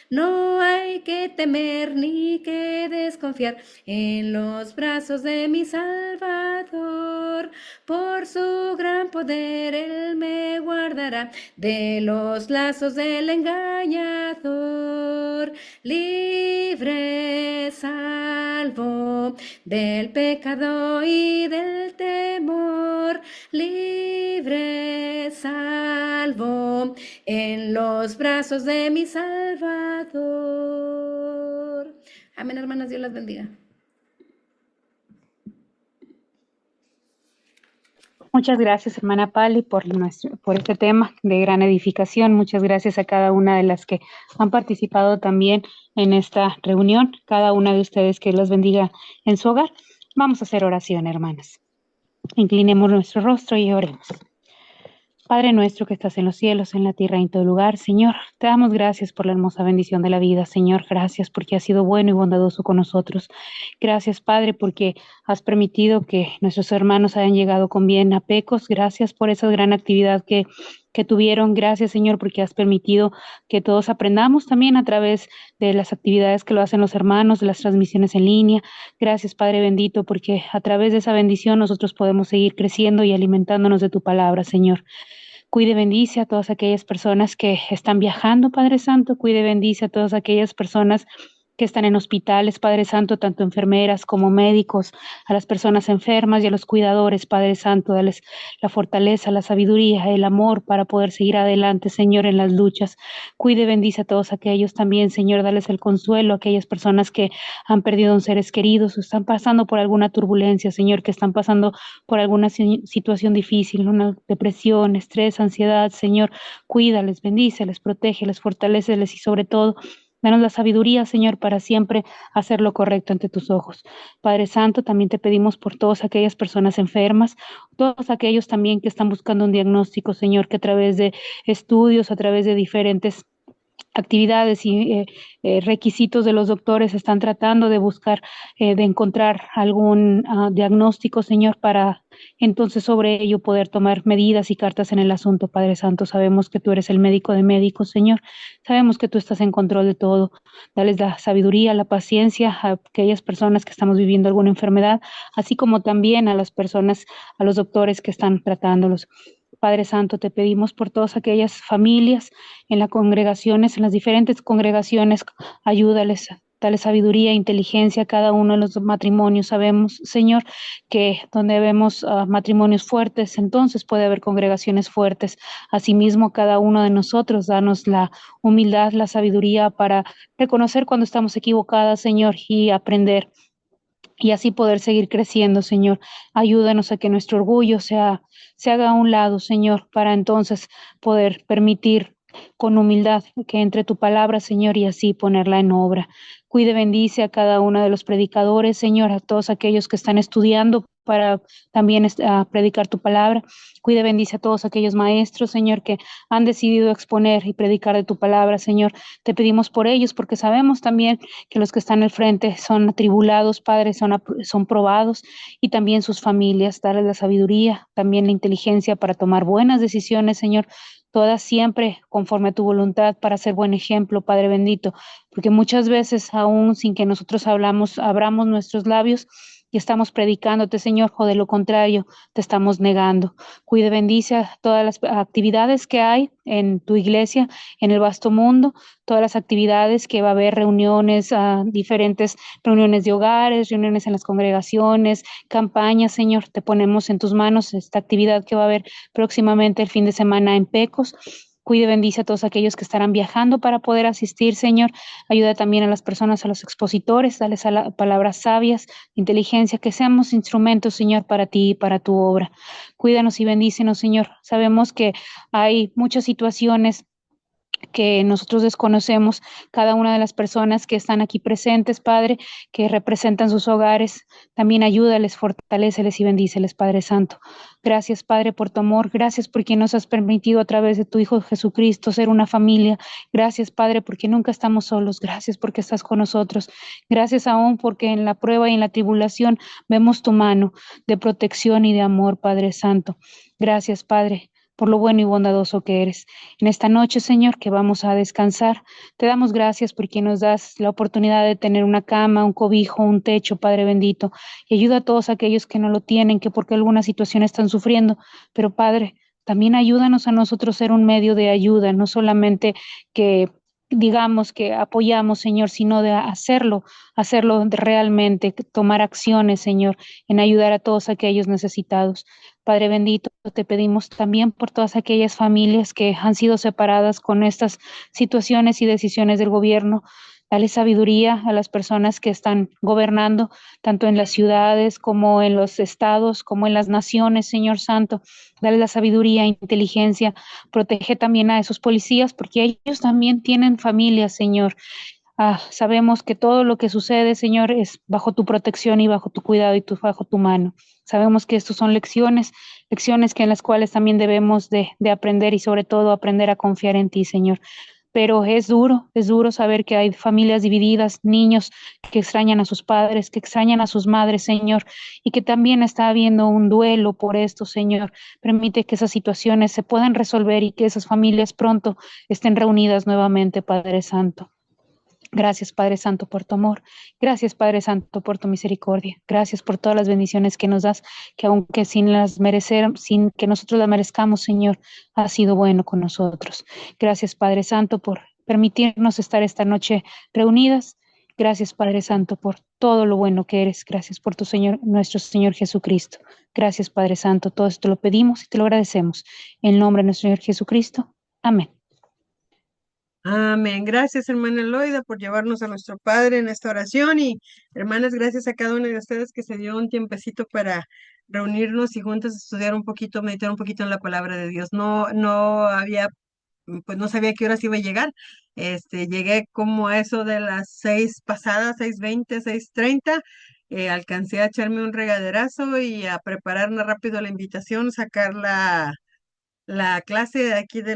No hay que temer ni que desconfiar en los brazos de mi Salvador. Por su gran poder Él me guardará de los lazos del engañador. Libre, salvo del pecado y del temor. Libre, salvo en los brazos de mi Salvador. Amén, hermanas, Dios las bendiga. Muchas gracias, hermana Pali, por este tema de gran edificación. Muchas gracias a cada una de las que han participado también en esta reunión. Cada una de ustedes que los bendiga en su hogar. Vamos a hacer oración, hermanas. Inclinemos nuestro rostro y oremos. Padre nuestro que estás en los cielos, en la tierra y en todo lugar, Señor, te damos gracias por la hermosa bendición de la vida, Señor. Gracias porque has sido bueno y bondadoso con nosotros. Gracias, Padre, porque has permitido que nuestros hermanos hayan llegado con bien a Pecos. Gracias por esa gran actividad que tuvieron. Gracias, Señor, porque has permitido que todos aprendamos también a través de las actividades que lo hacen los hermanos, de las transmisiones en línea. Gracias, Padre bendito, porque a través de esa bendición nosotros podemos seguir creciendo y alimentándonos de tu palabra, Señor. Cuide, bendice a todas aquellas personas que están viajando, Padre Santo. Cuide, bendice a todas aquellas personas que están en hospitales, Padre Santo, tanto enfermeras como médicos, a las personas enfermas y a los cuidadores, Padre Santo, dales la fortaleza, la sabiduría, el amor para poder seguir adelante, Señor, en las luchas. Cuide, bendice a todos aquellos también, Señor, dales el consuelo a aquellas personas que han perdido a seres queridos o están pasando por alguna turbulencia, Señor, que están pasando por alguna situación difícil, una depresión, estrés, ansiedad, Señor, cuídales, bendíceles, protégeles, fortaléceles y sobre todo, danos la sabiduría, Señor, para siempre hacer lo correcto ante tus ojos. Padre Santo, también te pedimos por todas aquellas personas enfermas, todos aquellos también que están buscando un diagnóstico, Señor, que a través de estudios, a través de diferentes actividades y requisitos de los doctores están tratando de buscar, de encontrar algún diagnóstico, Señor, para entonces sobre ello poder tomar medidas y cartas en el asunto, Padre Santo. Sabemos que tú eres el médico de médicos, Señor. Sabemos que tú estás en control de todo. Dales la sabiduría, la paciencia a aquellas personas que estamos viviendo alguna enfermedad, así como también a las personas, a los doctores que están tratándolos. Padre Santo, te pedimos por todas aquellas familias en las congregaciones, en las diferentes congregaciones, ayúdales, dale sabiduría, inteligencia a cada uno de los matrimonios. Sabemos, Señor, que donde vemos matrimonios fuertes, entonces puede haber congregaciones fuertes. Asimismo, cada uno de nosotros, danos la humildad, la sabiduría para reconocer cuando estamos equivocadas, Señor, y aprender y así poder seguir creciendo, Señor. Ayúdanos a que nuestro orgullo se haga a un lado, Señor, para entonces poder permitir con humildad que entre tu palabra, Señor, y así ponerla en obra. Cuide, bendice a cada uno de los predicadores, Señor, a todos aquellos que están estudiando para también predicar tu palabra. Cuide, bendice a todos aquellos maestros, Señor, que han decidido exponer y predicar de tu palabra, Señor. Te pedimos por ellos porque sabemos también que los que están al frente son atribulados, Padre, son probados, y también sus familias. Darles la sabiduría, también la inteligencia para tomar buenas decisiones, Señor, todas siempre conforme a tu voluntad para ser buen ejemplo, Padre bendito, porque muchas veces, aún sin que nosotros abramos nuestros labios y estamos predicándote, Señor, o de lo contrario, te estamos negando. Cuide, bendice a todas las actividades que hay en tu iglesia, en el vasto mundo, todas las actividades que va a haber, reuniones, diferentes reuniones de hogares, reuniones en las congregaciones, campañas, Señor, te ponemos en tus manos esta actividad que va a haber próximamente el fin de semana en Pecos. Cuide, bendice a todos aquellos que estarán viajando para poder asistir, Señor. Ayuda también a las personas, a los expositores, dales palabras sabias, inteligencia, que seamos instrumentos, Señor, para ti y para tu obra. Cuídanos y bendícenos, Señor. Sabemos que hay muchas situaciones que nosotros desconocemos, cada una de las personas que están aquí presentes, Padre, que representan sus hogares, también ayúdales, fortaléceles y bendíceles, Padre Santo. Gracias, Padre, por tu amor, gracias porque nos has permitido a través de tu Hijo Jesucristo ser una familia. Gracias, Padre, porque nunca estamos solos, gracias porque estás con nosotros, gracias aún porque en la prueba y en la tribulación vemos tu mano de protección y de amor, Padre Santo. Gracias, Padre, por lo bueno y bondadoso que eres. En esta noche, Señor, que vamos a descansar, te damos gracias porque nos das la oportunidad de tener una cama, un cobijo, un techo, Padre bendito, y ayuda a todos aquellos que no lo tienen, que porque alguna situación están sufriendo, pero Padre, también ayúdanos a nosotros ser un medio de ayuda, no solamente que digamos que apoyamos, Señor, sino de hacerlo realmente, tomar acciones, Señor, en ayudar a todos aquellos necesitados. Padre bendito, te pedimos también por todas aquellas familias que han sido separadas con estas situaciones y decisiones del gobierno. Dale sabiduría a las personas que están gobernando, tanto en las ciudades como en los estados, como en las naciones, Señor Santo. Dale la sabiduría e inteligencia. Protege también a esos policías, porque ellos también tienen familias, Señor. Sabemos que todo lo que sucede, Señor, es bajo tu protección y bajo tu cuidado y bajo tu mano. Sabemos que estos son lecciones que en las cuales también debemos de aprender y sobre todo aprender a confiar en ti, Señor. Pero es duro saber que hay familias divididas, niños que extrañan a sus padres, que extrañan a sus madres, Señor, y que también está habiendo un duelo por esto, Señor. Permite que esas situaciones se puedan resolver y que esas familias pronto estén reunidas nuevamente, Padre Santo. Gracias, Padre Santo, por tu amor. Gracias, Padre Santo, por tu misericordia. Gracias por todas las bendiciones que nos das, que aunque sin las merecer, sin que nosotros las merezcamos, Señor, has sido bueno con nosotros. Gracias, Padre Santo, por permitirnos estar esta noche reunidas. Gracias, Padre Santo, por todo lo bueno que eres. Gracias por tu Señor, nuestro Señor Jesucristo. Gracias, Padre Santo. Todo esto lo pedimos y te lo agradecemos. En el nombre de nuestro Señor Jesucristo. Amén. Amén. Gracias, hermana Loida, por llevarnos a nuestro Padre en esta oración y hermanas, gracias a cada uno de ustedes que se dio un tiempecito para reunirnos y juntos estudiar un poquito, meditar un poquito en la palabra de Dios. No había, pues no sabía qué horas iba a llegar. Llegué como a eso de las 6 pasadas, 6:20, 6:30. Alcancé a echarme un regaderazo y a prepararme rápido la invitación, sacar la clase de aquí de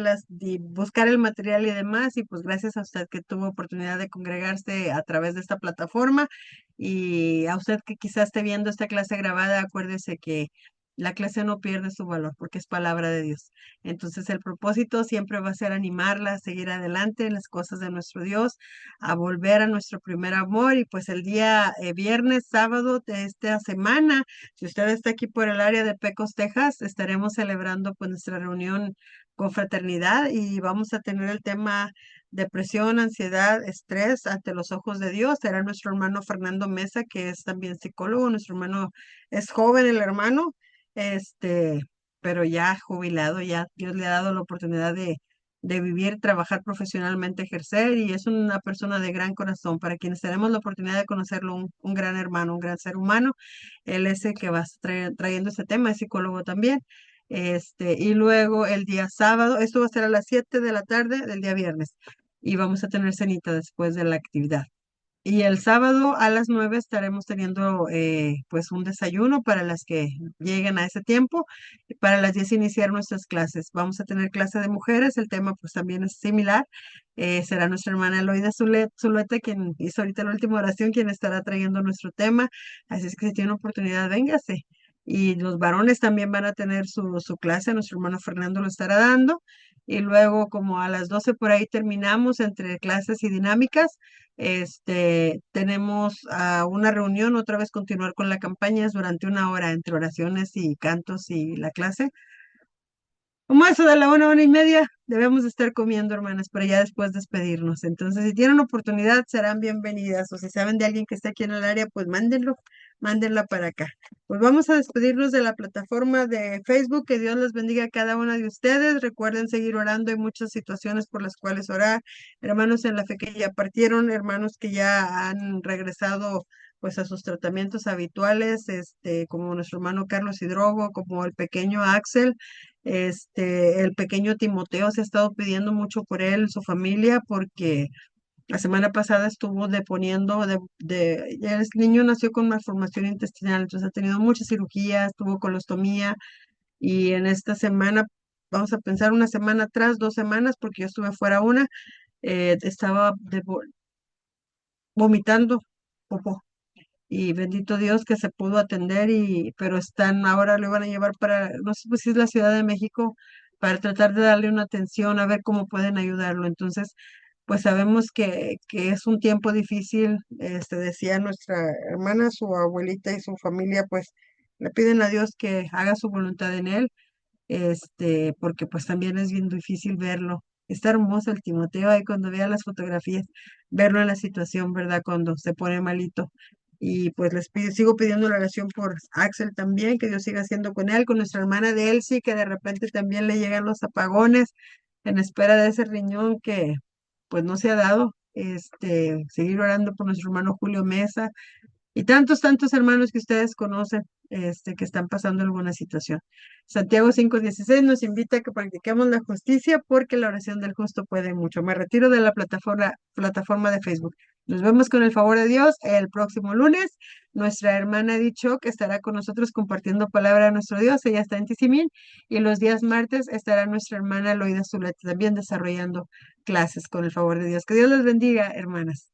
buscar el material y demás, y pues gracias a usted que tuvo oportunidad de congregarse a través de esta plataforma y a usted que quizás esté viendo esta clase grabada, acuérdese que la clase no pierde su valor porque es palabra de Dios. Entonces el propósito siempre va a ser animarla a seguir adelante en las cosas de nuestro Dios, a volver a nuestro primer amor y pues el día viernes, sábado de esta semana, si usted está aquí por el área de Pecos, Texas, estaremos celebrando pues nuestra reunión con fraternidad y vamos a tener el tema depresión, ansiedad, estrés ante los ojos de Dios. Será nuestro hermano Fernando Mesa, que es también psicólogo. Nuestro hermano es joven, el hermano, este, pero ya jubilado, ya Dios le ha dado la oportunidad de vivir, trabajar profesionalmente, ejercer, y es una persona de gran corazón. Para quienes tenemos la oportunidad de conocerlo, un gran hermano, un gran ser humano, él es el que va trayendo ese tema, es psicólogo también. Y luego el día sábado, esto va a ser a las 7 de la tarde del día viernes, y vamos a tener cenita después de la actividad. Y el sábado a las 9 estaremos teniendo pues un desayuno para las que lleguen a ese tiempo. Y para las 10 iniciar nuestras clases. Vamos a tener clase de mujeres, el tema pues también es similar. Será nuestra hermana Eloida Zuleta quien hizo ahorita la última oración, quien estará trayendo nuestro tema. Así es que si tiene oportunidad, véngase. Y los varones también van a tener su clase, nuestro hermano Fernando lo estará dando. Y luego como a las 12 por ahí terminamos entre clases y dinámicas. Tenemos una reunión, otra vez continuar con la campaña, es durante una hora entre oraciones y cantos y la clase. Como eso de la 1 hora y media, debemos de estar comiendo, hermanas, para ya después despedirnos. Entonces, si tienen oportunidad, serán bienvenidas. O si saben de alguien que esté aquí en el área, pues mándenla para acá. Pues vamos a despedirnos de la plataforma de Facebook. Que Dios les bendiga a cada una de ustedes. Recuerden seguir orando. Hay muchas situaciones por las cuales orar. Hermanos en la fe que ya partieron, hermanos que ya han regresado pues a sus tratamientos habituales, como nuestro hermano Carlos Hidrogo, como el pequeño Axel. El pequeño Timoteo se ha estado pidiendo mucho por él, su familia, porque la semana pasada estuvo deponiendo ya el niño nació con malformación intestinal, entonces ha tenido muchas cirugías, tuvo colostomía, y en esta semana, vamos a pensar una semana atrás, 2 semanas, porque yo estuve fuera una, estaba vomitando popó. Y bendito Dios que se pudo atender, pero ahora lo van a llevar para, no sé pues si es la Ciudad de México, para tratar de darle una atención, a ver cómo pueden ayudarlo. Entonces, pues sabemos que es un tiempo difícil. Decía nuestra hermana, su abuelita y su familia, pues le piden a Dios que haga su voluntad en él, porque pues también es bien difícil verlo. Está hermoso el Timoteo ahí cuando vea las fotografías, verlo en la situación, ¿verdad? Cuando se pone malito. Y pues sigo pidiendo la oración por Axel también, que Dios siga haciendo con él, con nuestra hermana de Elsie, que de repente también le llegan los apagones en espera de ese riñón que pues no se ha dado. Seguir orando por nuestro hermano Julio Mesa y tantos hermanos que ustedes conocen, que están pasando alguna situación. Santiago 5:16 nos invita a que practiquemos la justicia, porque la oración del justo puede mucho. Me retiro de la plataforma de Facebook. Nos vemos con el favor de Dios el próximo lunes. Nuestra hermana Edith Choc estará con nosotros compartiendo palabra de nuestro Dios. Ella está en Tizimín. Y los días martes estará nuestra hermana Loida Zuleta también desarrollando clases con el favor de Dios. Que Dios les bendiga, hermanas.